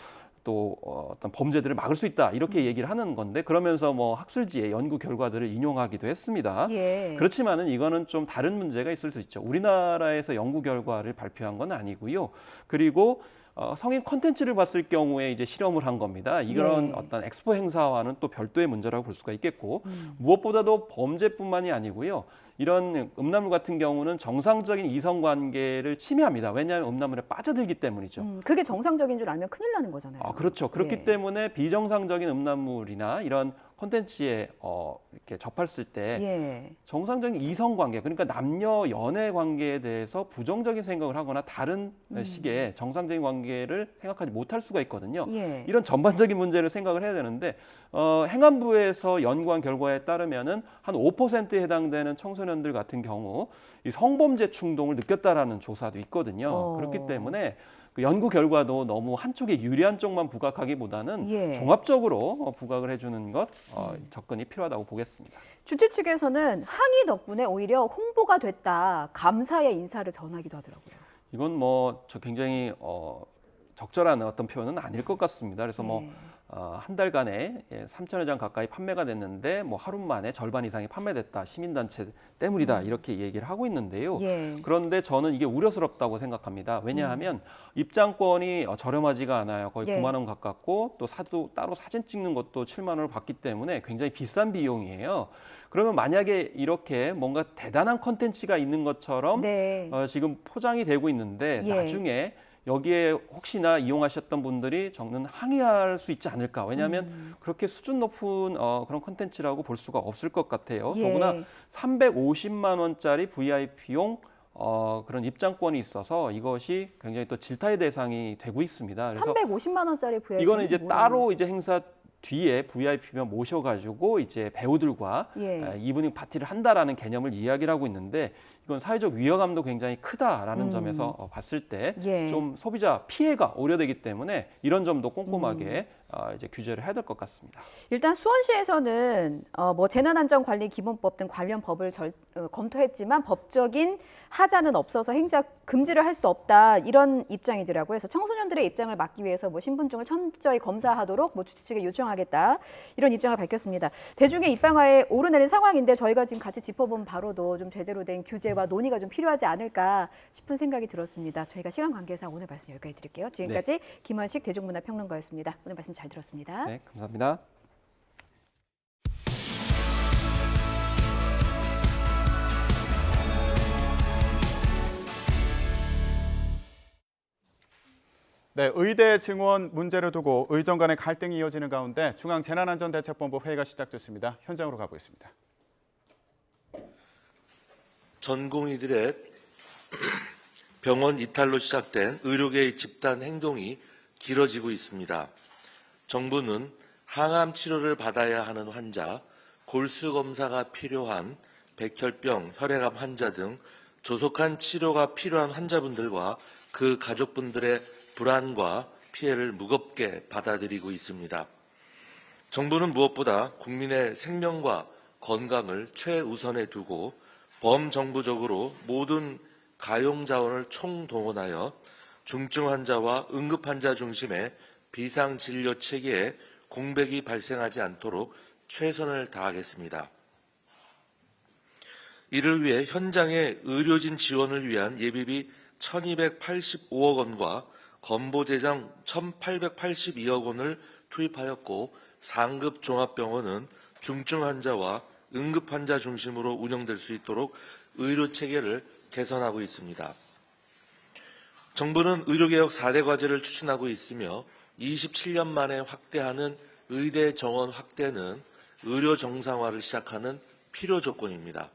또 어떤 범죄들을 막을 수 있다 이렇게 얘기를 하는 건데 그러면서 뭐 학술지의 연구 결과들을 인용하기도 했습니다. 그렇지만은 이거는 좀 다른 문제가 있을 수 있죠. 우리나라에서 연구 결과를 발표한 건 아니고요. 그리고 성인 콘텐츠를 봤을 경우에 이제 실험을 한 겁니다. 이런 어떤 엑스포 행사와는 또 별도의 문제라고 볼 수가 있겠고 무엇보다도 범죄뿐만이 아니고요. 이런 음란물 같은 경우는 정상적인 이성관계를 침해합니다. 왜냐하면 음란물에 빠져들기 때문이죠. 그게 정상적인 줄 알면 큰일 나는 거잖아요. 그렇죠. 그렇기 때문에 비정상적인 음란물이나 이런 콘텐츠에 이렇게 접했을 때 정상적인 이성관계, 그러니까 남녀 연애 관계에 대해서 부정적인 생각을 하거나 다른 식의 정상적인 관계를 생각하지 못할 수가 있거든요. 이런 전반적인 문제를 생각을 해야 되는데 행안부에서 연구한 결과에 따르면은 한 5%에 해당되는 청소년들 같은 경우 이 성범죄 충동을 느꼈다라는 조사도 있거든요. 그렇기 때문에 그 연구 결과도 너무 한쪽에 유리한 쪽만 부각하기보다는 종합적으로 부각을 해주는 것 접근이 필요하다고 보겠습니다. 주최 측에서는 항의 덕분에 오히려 홍보가 됐다, 감사의 인사를 전하기도 하더라고요. 이건 뭐 저 굉장히 적절한 어떤 표현은 아닐 것 같습니다. 그래서 한 달간에 3,000여 장 가까이 판매가 됐는데 뭐 하루 만에 절반 이상이 판매됐다. 시민단체 때문이다. 이렇게 얘기를 하고 있는데요. 그런데 저는 이게 우려스럽다고 생각합니다. 왜냐하면 입장권이 저렴하지가 않아요. 거의 9만 원 가깝고 또 따로 사진 찍는 것도 7만 원을 받기 때문에 굉장히 비싼 비용이에요. 그러면 만약에 이렇게 뭔가 대단한 콘텐츠가 있는 것처럼 지금 포장이 되고 있는데 나중에 여기에 혹시나 이용하셨던 분들이 저는 항의할 수 있지 않을까. 왜냐하면 그렇게 수준 높은 그런 콘텐츠라고 볼 수가 없을 것 같아요. 더구나 350만 원짜리 VIP용 그런 입장권이 있어서 이것이 굉장히 또 질타의 대상이 되고 있습니다. 그래서 350만 원짜리 VIP 이거는 이제 따로 이제 행사 뒤에 VIP면 모셔가지고 이제 배우들과 이브닝 파티를 한다라는 개념을 이야기를 하고 있는데 이건 사회적 위화감도 굉장히 크다라는 점에서 봤을 때 좀 소비자 피해가 우려되기 때문에 이런 점도 꼼꼼하게 이제 규제를 해야 될 것 같습니다. 일단 수원시에서는 뭐 재난안전관리기본법 등 관련 법을 검토했지만 법적인 하자는 없어서 행사 금지를 할 수 없다 이런 입장이더라고요. 그래서 청소년들의 입장을 막기 위해서 뭐 신분증을 철저히 검사하도록 뭐 주최 측에 요청하겠다 이런 입장을 밝혔습니다. 대중의 입방아에 오르내린 상황인데 저희가 지금 같이 짚어본 바로도 좀 제대로 된 규제 과제와 논의가 좀 필요하지 않을까 싶은 생각이 들었습니다. 저희가 시간 관계상 오늘 말씀 여기까지 드릴게요. 지금까지 김원식 대중문화평론가였습니다. 오늘 말씀 잘 들었습니다. 네, 감사합니다. 네, 의대 증원 문제를 두고 의정 간의 갈등이 이어지는 가운데 중앙재난안전대책본부 회의가 시작됐습니다. 현장으로 가보겠습니다. 전공의들의 병원 이탈로 시작된 의료계의 집단 행동이 길어지고 있습니다. 정부는 항암 치료를 받아야 하는 환자, 골수 검사가 필요한 백혈병, 혈액암 환자 등 조속한 치료가 필요한 환자분들과 그 가족분들의 불안과 피해를 무겁게 받아들이고 있습니다. 정부는 무엇보다 국민의 생명과 건강을 최우선에 두고 범정부적으로 모든 가용 자원을 총동원하여 중증 환자와 응급 환자 중심의 비상 진료 체계에 공백이 발생하지 않도록 최선을 다하겠습니다. 이를 위해 현장의 의료진 지원을 위한 예비비 1,285억 원과 건보재정 1,882억 원을 투입하였고 상급 종합병원은 중증 환자와 응급 환자 중심으로 운영될 수 있도록 의료 체계를 개선하고 있습니다. 정부는 의료개혁 4대 과제를 추진하고 있으며 27년 만에 확대하는 의대 정원 확대는 의료 정상화를 시작하는 필요 조건입니다.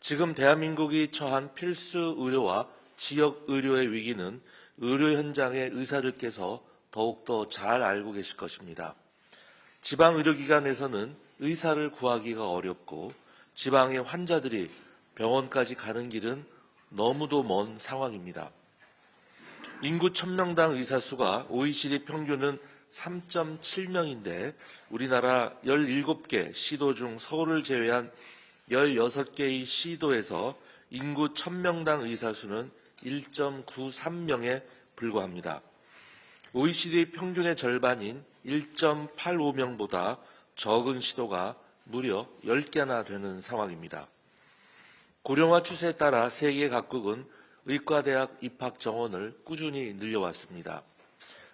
지금 대한민국이 처한 필수 의료와 지역 의료의 위기는 의료 현장의 의사들께서 더욱더 잘 알고 계실 것입니다. 지방 의료기관에서는 의사를 구하기가 어렵고 지방의 환자들이 병원까지 가는 길은 너무도 먼 상황입니다. 인구 1000명당 의사 수가 OECD 평균은 3.7명인데 우리나라 17개 시도 중 서울을 제외한 16개의 시도에서 인구 1000명당 의사 수는 1.93명에 불과합니다. OECD 평균의 절반인 1.85명보다 적은 시도가 무려 10개나 되는 상황입니다. 고령화 추세에 따라 세계 각국은 의과대학 입학 정원을 꾸준히 늘려왔습니다.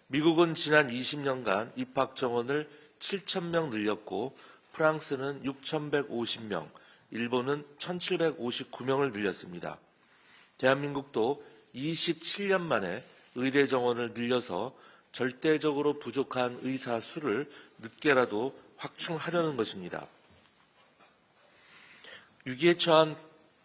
미국은 지난 20년간 입학 정원을 7,000명 늘렸고 프랑스는 6,150명, 일본은 1,759명을 늘렸습니다. 대한민국도 27년 만에 의대 정원을 늘려서 절대적으로 부족한 의사 수를 늦게라도 확충하려는 것입니다. 위기에 처한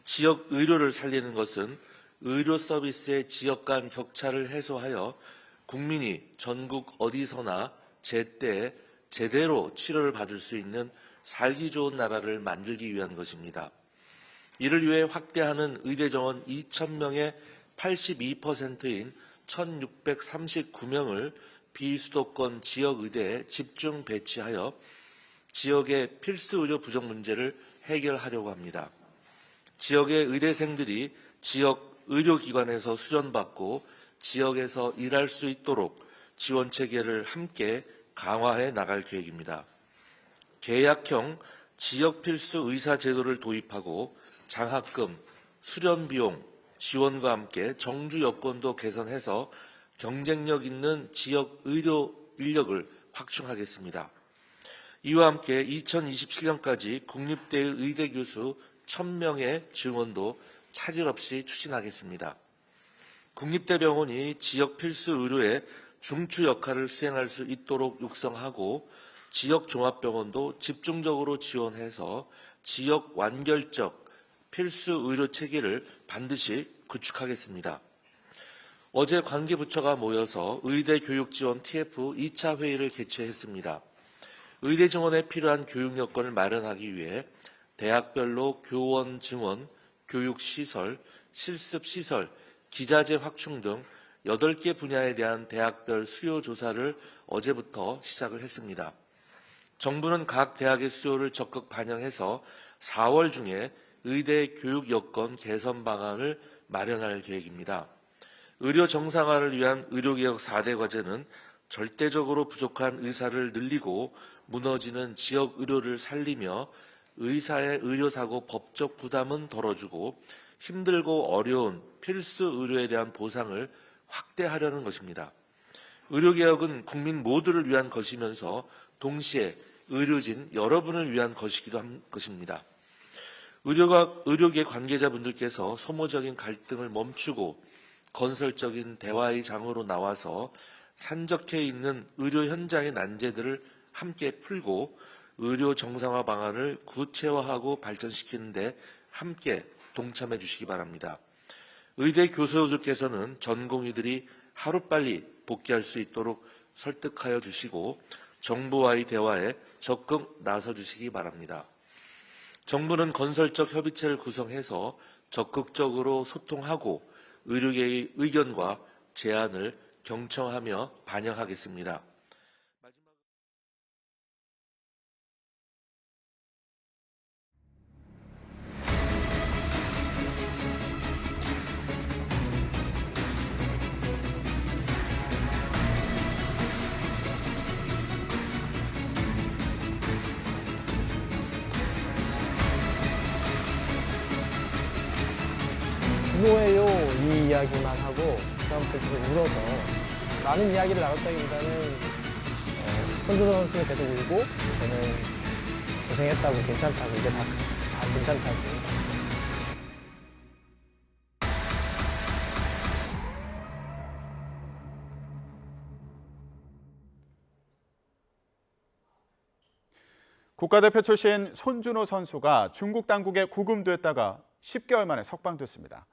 지역 의료를 살리는 것은 의료 서비스의 지역 간 격차를 해소하여 국민이 전국 어디서나 제때에 제대로 치료를 받을 수 있는 살기 좋은 나라를 만들기 위한 것입니다. 이를 위해 확대하는 의대 정원 2,000명의 82%인 1,639명을 비수도권 지역 의대에 집중 배치하여 지역의 필수 의료 부족 문제를 해결하려고 합니다. 지역의 의대생들이 지역 의료기관에서 수련받고 지역에서 일할 수 있도록 지원 체계를 함께 강화해 나갈 계획입니다. 계약형 지역 필수 의사 제도를 도입하고 장학금, 수련 비용, 지원과 함께 정주 여건도 개선해서 경쟁력 있는 지역 의료 인력을 확충하겠습니다. 이와 함께 2027년까지 국립대의 의대 교수 1,000명의 증원도 차질 없이 추진하겠습니다. 국립대병원이 지역 필수 의료의 중추 역할을 수행할 수 있도록 육성하고 지역 종합병원도 집중적으로 지원해서 지역 완결적 필수 의료 체계를 반드시 구축하겠습니다. 어제 관계부처가 모여서 의대 교육 지원 TF 2차 회의를 개최했습니다. 의대 증원에 필요한 교육 여건을 마련하기 위해 대학별로 교원 증원, 교육시설, 실습시설, 기자재 확충 등 8개 분야에 대한 대학별 수요 조사를 어제부터 시작을 했습니다. 정부는 각 대학의 수요를 적극 반영해서 4월 중에 의대 교육 여건 개선 방안을 마련할 계획입니다. 의료 정상화를 위한 의료개혁 4대 과제는 절대적으로 부족한 의사를 늘리고 무너지는 지역 의료를 살리며 의사의 의료사고 법적 부담은 덜어주고 힘들고 어려운 필수 의료에 대한 보상을 확대하려는 것입니다. 의료개혁은 국민 모두를 위한 것이면서 동시에 의료진 여러분을 위한 것이기도 한 것입니다. 의료계 관계자분들께서 소모적인 갈등을 멈추고 건설적인 대화의 장으로 나와서 산적해 있는 의료 현장의 난제들을 함께 풀고 의료 정상화 방안을 구체화하고 발전시키는 데 함께 동참해 주시기 바랍니다. 의대 교수들께서는 전공의들이 하루빨리 복귀할 수 있도록 설득하여 주시고 정부와의 대화에 적극 나서 주시기 바랍니다. 정부는 건설적 협의체를 구성해서 적극적으로 소통하고 의료계의 의견과 제안을 경청하며 반영하겠습니다. 분노해요 이 이야기만 하고 그다음부터 계속 울어서 많은 이야기를 나눴다기보다는 손준호 선수는 계속 울고 저는 고생했다고 괜찮다고 이제 다 괜찮다고. 국가대표 출신 손준호 선수가 중국 당국에 구금됐다가 10개월 만에 석방됐습니다.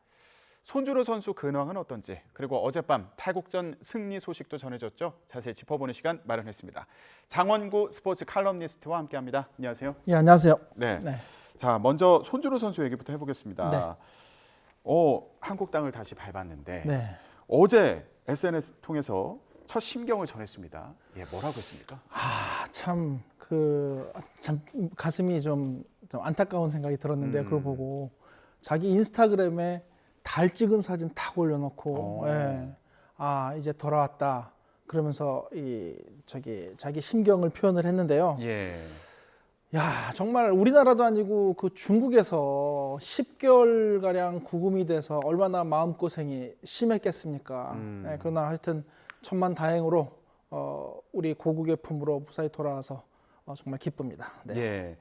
손준호 선수 근황은 어떤지, 그리고 어젯밤 태국전 승리 소식도 전해졌죠. 자세히 짚어보는 시간 마련했습니다. 장원구 스포츠 칼럼니스트와 함께합니다. 안녕하세요. 예, 안녕하세요. 네. 네. 자, 먼저 손준호 선수 얘기부터 해보겠습니다. 네. 한국 땅을 다시 밟았는데 네. 어제 SNS 통해서 첫 심경을 전했습니다. 예, 뭐라고 했습니까? 참 가슴이 좀 안타까운 생각이 들었는데 그걸 보고 자기 인스타그램에 달 찍은 사진 탁 올려놓고 이제 돌아왔다 그러면서 자기 심경을 표현을 했는데요. 예. 야, 정말 우리나라도 아니고 그 중국에서 10개월 가량 구금이 돼서 얼마나 마음고생이 심했겠습니까? 그러나 하여튼 천만다행으로 우리 고국의 품으로 무사히 돌아와서 정말 기쁩니다. 네. 예.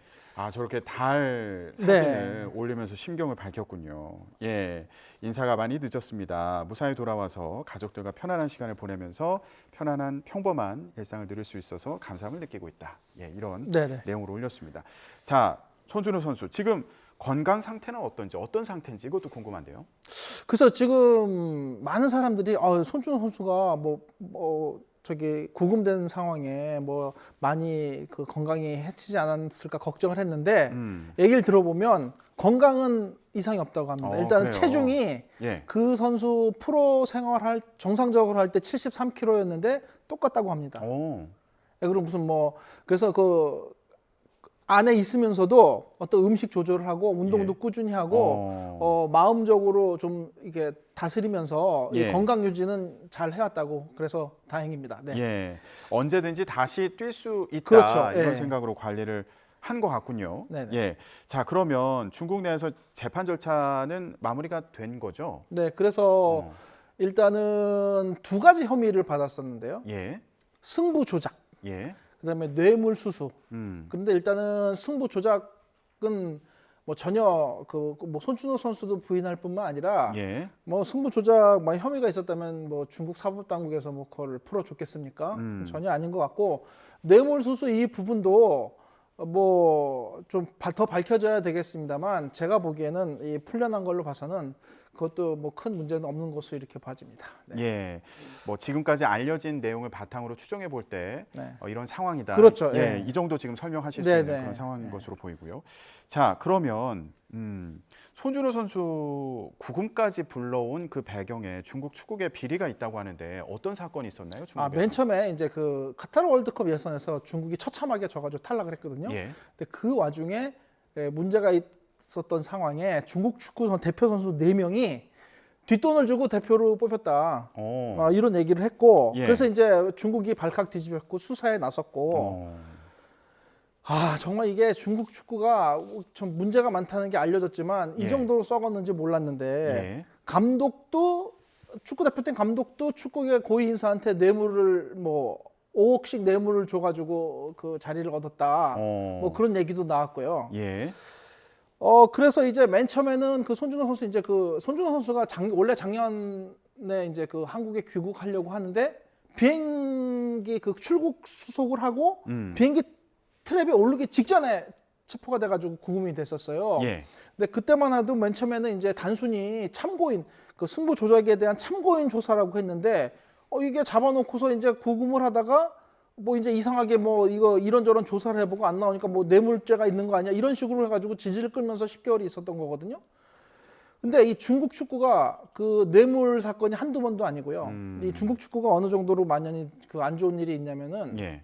저렇게 달 사진을 올리면서 심경을 밝혔군요. 예. 인사가 많이 늦었습니다. 무사히 돌아와서 가족들과 편안한 시간을 보내면서 편안한 평범한 일상을 누릴 수 있어서 감사함을 느끼고 있다. 예, 이런 내용으로 올렸습니다. 자, 손준호 선수 지금 건강 상태는 어떤지, 어떤 상태인지 이것도 궁금한데요. 그래서 지금 많은 사람들이 손준호 선수가 구금된 상황에 많이 그 건강이 해치지 않았을까 걱정을 했는데 얘기를 들어보면 건강은 이상이 없다고 합니다. 일단은 그래요? 체중이 그 선수 프로 생활할 정상적으로 할 때 73kg였는데 똑같다고 합니다. 그럼 그래서 그 안에 있으면서도 어떤 음식 조절을 하고 운동도 꾸준히 하고 마음적으로 좀 이게 다스리면서 이 건강 유지는 잘 해왔다고 그래서 다행입니다. 네. 예, 언제든지 다시 뛸 수 있다 그렇죠. 이런 생각으로 관리를 한 것 같군요. 네네. 예, 자 그러면 중국 내에서 재판 절차는 마무리가 된 거죠? 네, 그래서 일단은 두 가지 혐의를 받았었는데요. 승부 조작. 그다음에 뇌물 수수. 그런데 일단은 승부 조작은 전혀 손준호 선수도 부인할 뿐만 아니라 승부 조작 혐의가 있었다면 중국 사법 당국에서 그걸 풀어줬겠습니까? 전혀 아닌 것 같고 뇌물 수수 이 부분도 좀 더 밝혀져야 되겠습니다만 제가 보기에는 이 풀려난 걸로 봐서는 그것도 큰 문제는 없는 것으로 이렇게 봐집니다. 네. 예, 지금까지 알려진 내용을 바탕으로 추정해 볼 때 이런 상황이다. 그렇죠. 이 정도 지금 설명하실 수 있는 그런 상황인 것으로 보이고요. 자, 그러면 손준호 선수 구금까지 불러온 그 배경에 중국 축구계 비리가 있다고 하는데 어떤 사건이 있었나요? 중국에서? 맨 처음에 이제 그 카타르 월드컵 예선에서 중국이 처참하게 져가지고 탈락을 했거든요. 근데 그 와중에 문제가 있었던 상황에 중국 축구 대표 선수 4명이 뒷돈을 주고 대표로 뽑혔다. 이런 얘기를 했고 그래서 이제 중국이 발칵 뒤집혔고 수사에 나섰고 정말 이게 중국 축구가 좀 문제가 많다는 게 알려졌지만 이 정도로 썩었는지 몰랐는데 감독도 축구 대표팀 감독도 축구계 고위 인사한테 뇌물을 뭐 5억씩 뇌물을 줘가지고 그 자리를 얻었다. 뭐 그런 얘기도 나왔고요. 그래서 이제 맨 처음에는 그 손준호 선수 이제 그 손준호 선수가 원래 작년에 이제 그 한국에 귀국하려고 하는데 비행기 그 출국 수속을 하고 비행기 트랩에 오르기 직전에 체포가 돼가지고 구금이 됐었어요. 근데 그때만 해도 맨 처음에는 이제 단순히 참고인 그 승부 조작에 대한 참고인 조사라고 했는데 이게 잡아놓고서 이제 구금을 하다가 뭐 이제 이상하게 뭐 이거 이런저런 조사를 해보고 안 나오니까 뭐 뇌물죄가 있는 거 아니야 이런 식으로 해가지고 지지를 끌면서 10개월이 있었던 거거든요. 근데 이 중국 축구가 그 뇌물 사건이 한두 번도 아니고요. 이 중국 축구가 어느 정도로 만연히 그 안 좋은 일이 있냐면은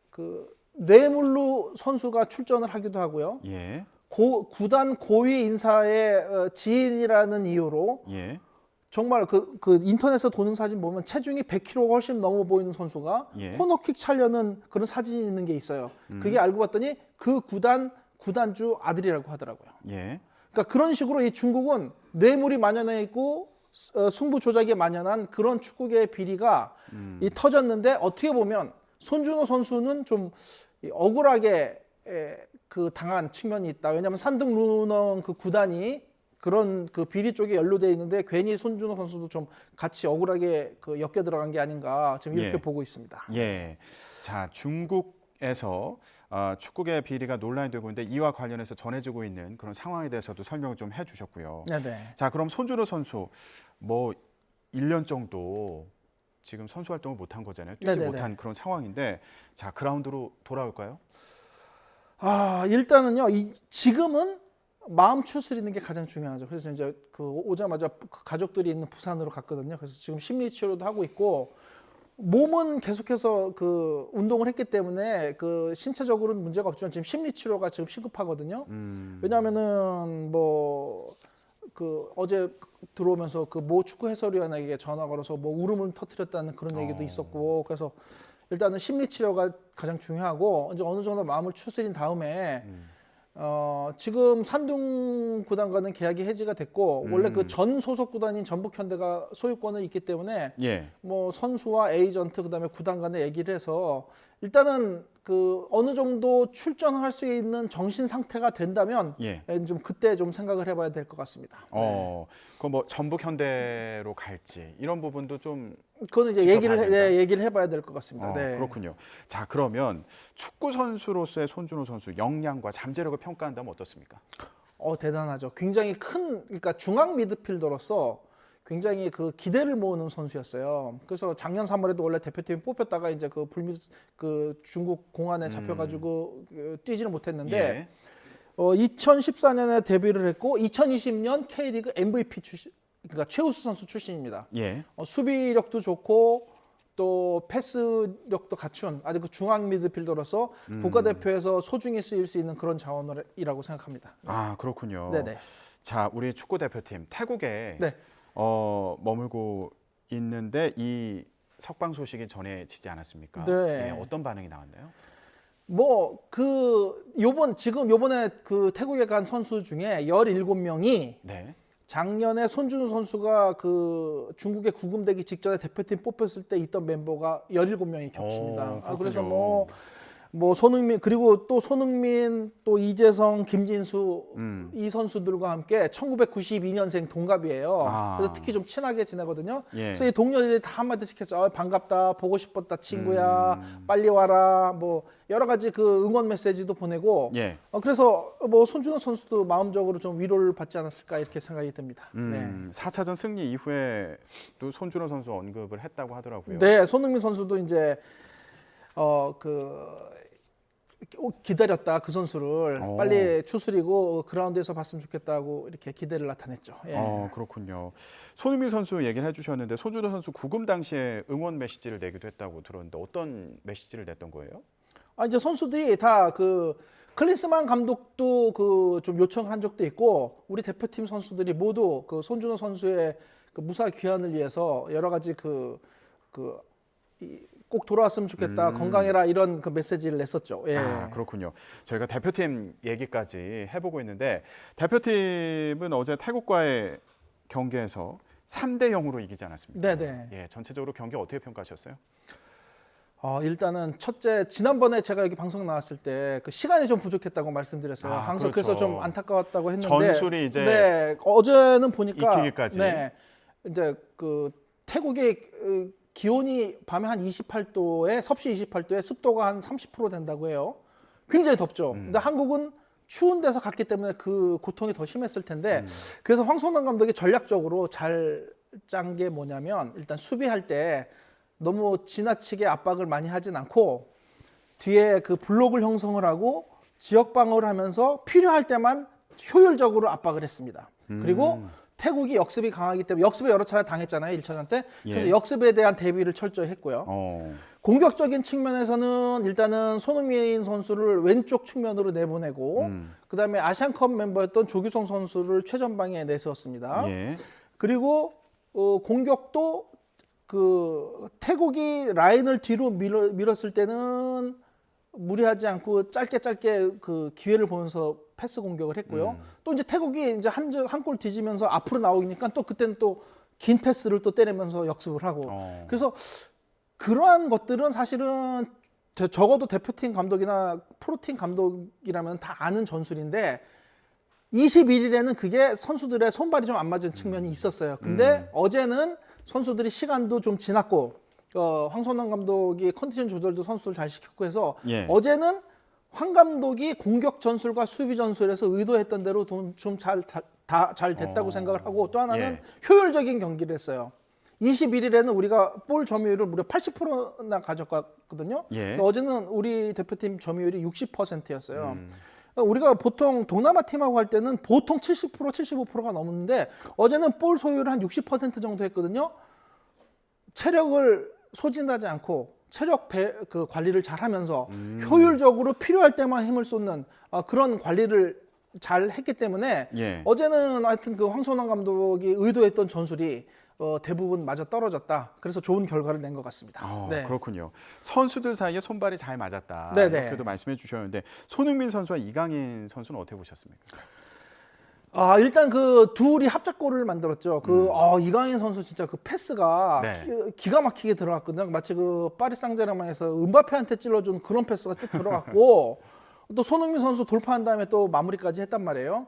그 뇌물로 선수가 출전을 하기도 하고요. 구단 고위 인사의 지인이라는 이유로 정말 그 인터넷에 도는 사진 보면 체중이 100kg가 훨씬 넘어 보이는 선수가 코너킥 차려는 그런 사진이 있는 게 있어요. 그게 알고 봤더니 그 구단주 아들이라고 하더라고요. 그러니까 그런 식으로 이 중국은 뇌물이 만연해 있고 승부 조작에 만연한 그런 축구계의 비리가 터졌는데 어떻게 보면 손준호 선수는 좀 억울하게 그 당한 측면이 있다. 왜냐하면 산둥 루넌 그 구단이 그런 그 비리 쪽에 연루돼 있는데 괜히 손준호 선수도 좀 같이 억울하게 그 엮여 들어간 게 아닌가 지금 이렇게 보고 있습니다. 자, 중국에서 축구계 비리가 논란이 되고 있는데 이와 관련해서 전해지고 있는 그런 상황에 대해서도 설명을 좀 해주셨고요. 자, 그럼 손준호 선수 뭐 1년 정도 지금 선수 활동을 못한 거잖아요. 뛰지 못한 그런 상황인데 자, 그라운드로 돌아올까요? 일단은요. 지금은 마음 추스리는 게 가장 중요하죠. 그래서 이제 그 오자마자 가족들이 있는 부산으로 갔거든요. 그래서 지금 심리 치료도 하고 있고 몸은 계속해서 그 운동을 했기 때문에 그 신체적으로는 문제가 없지만 지금 심리 치료가 지금 시급하거든요. 왜냐하면은 뭐 그 어제 들어오면서 그 모 축구 해설위원에게 전화 걸어서 뭐 울음을 터뜨렸다는 그런 얘기도 있었고 그래서 일단은 심리 치료가 가장 중요하고 이제 어느 정도 마음을 추스린 다음에 지금 산둥 구단과는 계약이 해지가 됐고 원래 그 전 소속 구단인 전북현대가 소유권을 있기 때문에 뭐 선수와 에이전트 그다음에 구단 간에 얘기를 해서 일단은 그 어느 정도 출전할 수 있는 정신 상태가 된다면 좀 그때 좀 생각을 해봐야 될 것 같습니다. 그 뭐 전북현대로 갈지 이런 부분도 좀 그거는 이제 얘기를 해봐야 될 것 같습니다. 그렇군요. 자, 그러면 축구 선수로서의 손준호 선수 역량과 잠재력을 평가한다면 어떻습니까? 대단하죠. 굉장히 그러니까 중앙 미드필더로서 굉장히 그 기대를 모으는 선수였어요. 그래서 작년 3월에도 원래 대표팀에 뽑혔다가 이제 그 중국 공안에 잡혀가지고 뛰지를 못했는데 2014년에 데뷔를 했고 2020년 K리그 MVP 그러니까 최우수 선수 출신입니다. 수비력도 좋고 또 패스력도 갖춘 아주 그 중앙 미드필더로서 국가대표에서 소중히 쓰일 수 있는 그런 자원이라고 생각합니다. 그렇군요. 자, 우리 축구 대표팀 태국에 머물고 있는데 이 석방 소식이 전해지지 않았습니까? 어떤 반응이 나왔나요? 요번에 그 태국에 간 선수 중에 17명이 작년에 손준호 선수가 그 중국에 구금되기 직전에 대표팀 뽑혔을 때 있던 멤버가 17명이 겹칩니다. 그래서 뭐 손흥민 그리고 또 손흥민 또 이재성, 김진수 이 선수들과 함께 1992년생 동갑이에요. 그래서 특히 좀 친하게 지내거든요. 그래서 이 동료들이 다 한마디씩 했죠. 반갑다, 보고 싶었다, 친구야, 빨리 와라, 뭐 여러 가지 그 응원 메시지도 보내고. 그래서 뭐 손준호 선수도 마음적으로 좀 위로를 받지 않았을까 이렇게 생각이 듭니다. 4차전 승리 이후에 또 손준호 선수 언급을 했다고 하더라고요. 손흥민 선수도 이제 기다렸다 그 선수를 빨리 추스리고 그라운드에서 봤으면 좋겠다고 이렇게 기대를 나타냈죠. 그렇군요. 손흥민 선수 얘기를 해주셨는데 손준호 선수 구금 당시에 응원 메시지를 내기도 했다고 들었는데 어떤 메시지를 냈던 거예요? 이제 선수들이 다 그 클린스만 감독도 그 좀 요청을 한 적도 있고 우리 대표팀 선수들이 모두 그 손준호 선수의 그 무사 귀환을 위해서 여러 가지 그 꼭 돌아왔으면 좋겠다. 건강해라 이런 그 메시지를 냈었죠. 예. 아, 그렇군요. 저희가 대표팀 얘기까지 해보고 있는데 대표팀은 어제 태국과의 경기에서 3대 0으로 이기지 않았습니까? 네네. 예, 전체적으로 경기 어떻게 평가하셨어요? 일단은 첫째 지난번에 제가 여기 방송 나왔을 때 그 시간이 좀 부족했다고 말씀드렸어요. 항상 그렇죠. 그래서 좀 안타까웠다고 했는데 전술이 이제 네, 어제는 보니까 익히기까지. 네, 이제 그 태국의 기온이 밤에 한 28도에 섭씨 28도에 습도가 한 30% 된다고 해요. 굉장히 덥죠. 근데 한국은 추운 데서 갔기 때문에 그 고통이 더 심했을 텐데 그래서 황선홍 감독이 전략적으로 잘 짠 게 뭐냐면 일단 수비할 때 너무 지나치게 압박을 많이 하진 않고 뒤에 그 블록을 형성을 하고 지역 방어를 하면서 필요할 때만 효율적으로 압박을 했습니다. 그리고 태국이 역습이 강하기 때문에 역습에 여러 차례 당했잖아요. 1차전 때. 그래서 예. 역습에 대한 대비를 철저히 했고요. 공격적인 측면에서는 일단은 손흥민 선수를 왼쪽 측면으로 내보내고 그다음에 아시안컵 멤버였던 조규성 선수를 최전방에 내세웠습니다. 예. 그리고 공격도 그 태국이 라인을 뒤로 밀었을 때는 무리하지 않고 짧게 그 기회를 보면서 패스 공격을 했고요. 또 이제 태국이 이제 한 골 뒤지면서 앞으로 나오니까 또 그때는 또 긴 패스를 또 때리면서 역습을 하고. 그래서 그러한 것들은 사실은 적어도 대표팀 감독이나 프로팀 감독이라면 다 아는 전술인데 21일에는 그게 선수들의 손발이 좀 안 맞은 측면이 있었어요. 근데 어제는 선수들이 시간도 좀 지났고 황선홍 감독이 컨디션 조절도 선수들 잘 시켰고 해서 예. 어제는 황 감독이 공격 전술과 수비 전술에서 의도했던 대로 좀 잘 됐다고 생각을 하고 또 하나는 예. 효율적인 경기를 했어요. 21일에는 우리가 볼 점유율을 무려 80%나 가져갔거든요. 예. 근데 어제는 우리 대표팀 점유율이 60%였어요. 우리가 보통 동남아 팀하고 할 때는 보통 70%, 75%가 넘는데 어제는 볼 소유를 한 60% 정도 했거든요. 체력을 소진하지 않고 체력 그 관리를 잘 하면서 효율적으로 필요할 때만 힘을 쏟는 그런 관리를 잘 했기 때문에 예. 어제는 하여튼 그 황선홍 감독이 의도했던 전술이 대부분 맞아 떨어졌다. 그래서 좋은 결과를 낸 것 같습니다. 네. 그렇군요. 선수들 사이에 손발이 잘 맞았다. 네네. 이렇게도 말씀해 주셨는데 손흥민 선수와 이강인 선수는 어떻게 보셨습니까? 일단 그 둘이 합작골을 만들었죠. 이강인 선수 진짜 그 패스가 네. 기가 막히게 들어갔거든요. 마치 그 파리 상제르맹에서 은바페한테 찔러준 그런 패스가 쭉 들어갔고 또 손흥민 선수 돌파한 다음에 또 마무리까지 했단 말이에요.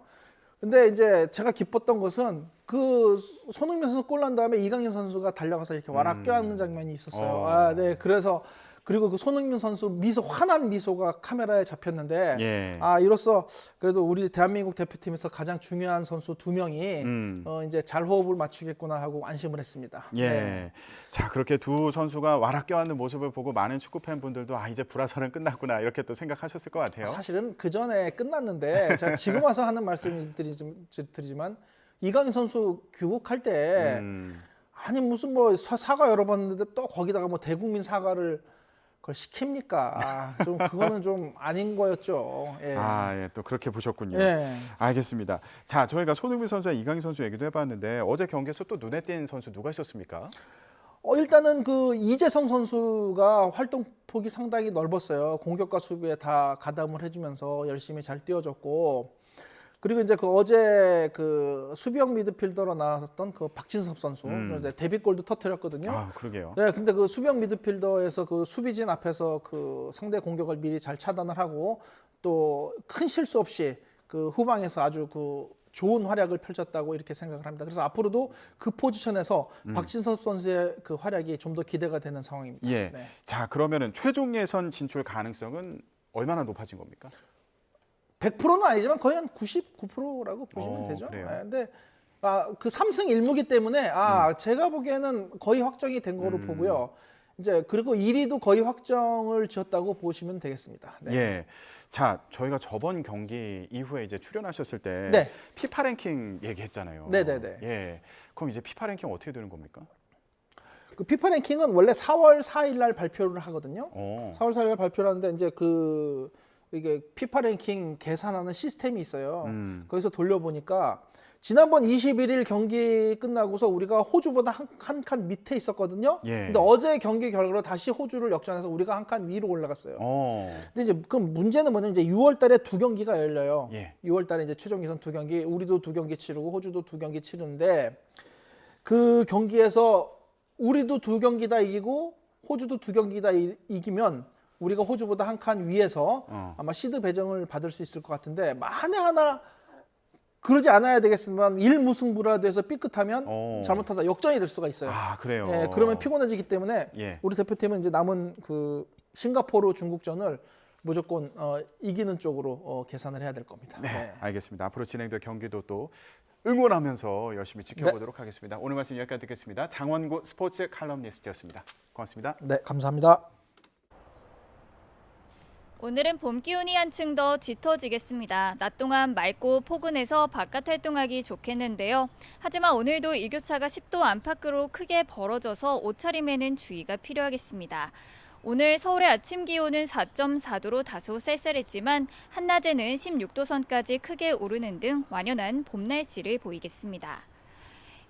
근데 이제 제가 기뻤던 것은 그 손흥민 선수 골 난 다음에 이강인 선수가 달려가서 이렇게 와락 껴안는 장면이 있었어요. 네. 그래서 그리고 그 손흥민 선수 화난 미소가 카메라에 잡혔는데 예. 이로써 그래도 우리 대한민국 대표팀에서 가장 중요한 선수 2명이 이제 잘 호흡을 맞추겠구나 하고 안심을 했습니다. 예. 네. 자, 그렇게 두 선수가 와락 껴안는 모습을 보고 많은 축구 팬분들도 이제 불화설은 끝났구나 이렇게 또 생각하셨을 것 같아요. 사실은 그 전에 끝났는데 제가 지금 와서 하는 말씀을 드리지만 이강인 선수 귀국할 때 아니 무슨 뭐 사과 여러 번 했는데 또 거기다가 뭐 대국민 사과를 그걸 시킵니까? 좀 그거는 좀 아닌 거였죠. 예. 예, 또 그렇게 보셨군요. 예. 알겠습니다. 자, 저희가 손흥민 선수와 이강인 선수 얘기도 해봤는데 어제 경기에서 또 눈에 띈 선수 누가 있었습니까? 일단은 그 이재성 선수가 활동폭이 상당히 넓었어요. 공격과 수비에 다 가담을 해주면서 열심히 잘 뛰어줬고, 그리고 이제 그 어제 그 수비형 미드필더로 나왔었던 그 박진섭 선수 이제 데뷔골도 터뜨렸거든요. 그러게요. 네, 근데 그 수비형 미드필더에서 그 수비진 앞에서 그 상대 공격을 미리 잘 차단을 하고 또 큰 실수 없이 그 후방에서 아주 그 좋은 활약을 펼쳤다고 이렇게 생각을 합니다. 그래서 앞으로도 그 포지션에서 박진섭 선수의 그 활약이 좀 더 기대가 되는 상황입니다. 예. 네. 자, 그러면은 최종 예선 진출 가능성은 얼마나 높아진 겁니까? 100%는 아니지만 거의 한 99%라고 보시면 되죠. 그래요? 네, 근데 그 3승 1무기 때문에 제가 보기에는 거의 확정이 된 거로 보고요. 이제 그리고 1위도 거의 확정을 지었다고 보시면 되겠습니다. 네. 예. 자, 저희가 저번 경기 이후에 이제 출연하셨을 때 네. 피파 랭킹 얘기했잖아요. 네네네. 예. 그럼 이제 피파 랭킹 어떻게 되는 겁니까? 그 피파 랭킹은 원래 4월 4일 날 발표를 하거든요. 4월 4일 날 발표를 하는데 이제 이게 피파 랭킹 계산하는 시스템이 있어요. 거기서 돌려보니까 지난번 21일 경기 끝나고서 우리가 호주보다 한 칸 밑에 있었거든요. 예. 근데 어제 경기 결과로 다시 호주를 역전해서 우리가 한 칸 위로 올라갔어요. 근데 이제 그럼 문제는 뭐냐면 이제 6월 달에 2경기가 열려요. 예. 6월 달에 이제 최종 예선 2경기, 우리도 2경기 치르고 호주도 2경기 치르는데 그 경기에서 우리도 2경기 다 이기고 호주도 2경기 다 이기면 우리가 호주보다 한 칸 위에서 아마 시드 배정을 받을 수 있을 것 같은데 만에 하나 그러지 않아야 되겠지만 1무승부라도 해서 삐끗하면 잘못하다 역전이 될 수가 있어요. 아, 그래요. 예, 그러면 피곤해지기 때문에 예. 우리 대표팀은 이제 남은 그 싱가포르 중국전을 무조건 이기는 쪽으로 계산을 해야 될 겁니다. 네, 알겠습니다. 앞으로 진행될 경기도 또 응원하면서 열심히 지켜보도록 하겠습니다. 오늘 말씀 여기까지 듣겠습니다. 장원구 스포츠 칼럼니스트였습니다. 고맙습니다. 네, 감사합니다. 오늘은 봄 기온이 한층 더 짙어지겠습니다. 낮 동안 맑고 포근해서 바깥 활동하기 좋겠는데요. 하지만 오늘도 일교차가 10도 안팎으로 크게 벌어져서 옷차림에는 주의가 필요하겠습니다. 오늘 서울의 아침 기온은 4.4도로 다소 쌀쌀했지만 한낮에는 16도 선까지 크게 오르는 등 완연한 봄 날씨를 보이겠습니다.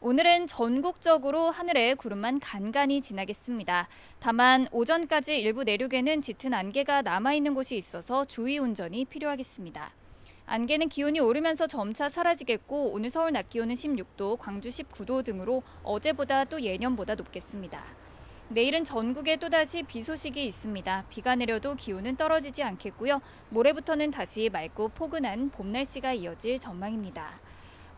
오늘은 전국적으로 하늘에 구름만 간간히 지나겠습니다. 다만 오전까지 일부 내륙에는 짙은 안개가 남아있는 곳이 있어서 주의 운전이 필요하겠습니다. 안개는 기온이 오르면서 점차 사라지겠고 오늘 서울 낮 기온은 16도, 광주 19도 등으로 어제보다 또 예년보다 높겠습니다. 내일은 전국에 또다시 비 소식이 있습니다. 비가 내려도 기온은 떨어지지 않겠고요. 모레부터는 다시 맑고 포근한 봄 날씨가 이어질 전망입니다.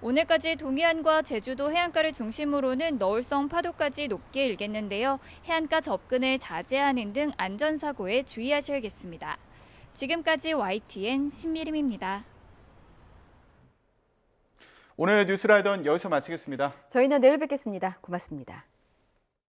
오늘까지 동해안과 제주도 해안가를 중심으로는 너울성 파도까지 높게 일겠는데요. 해안가 접근을 자제하는 등 안전사고에 주의하셔야겠습니다. 지금까지 YTN 신미림입니다. 오늘 뉴스라이더는 여기서 마치겠습니다. 저희는 내일 뵙겠습니다. 고맙습니다.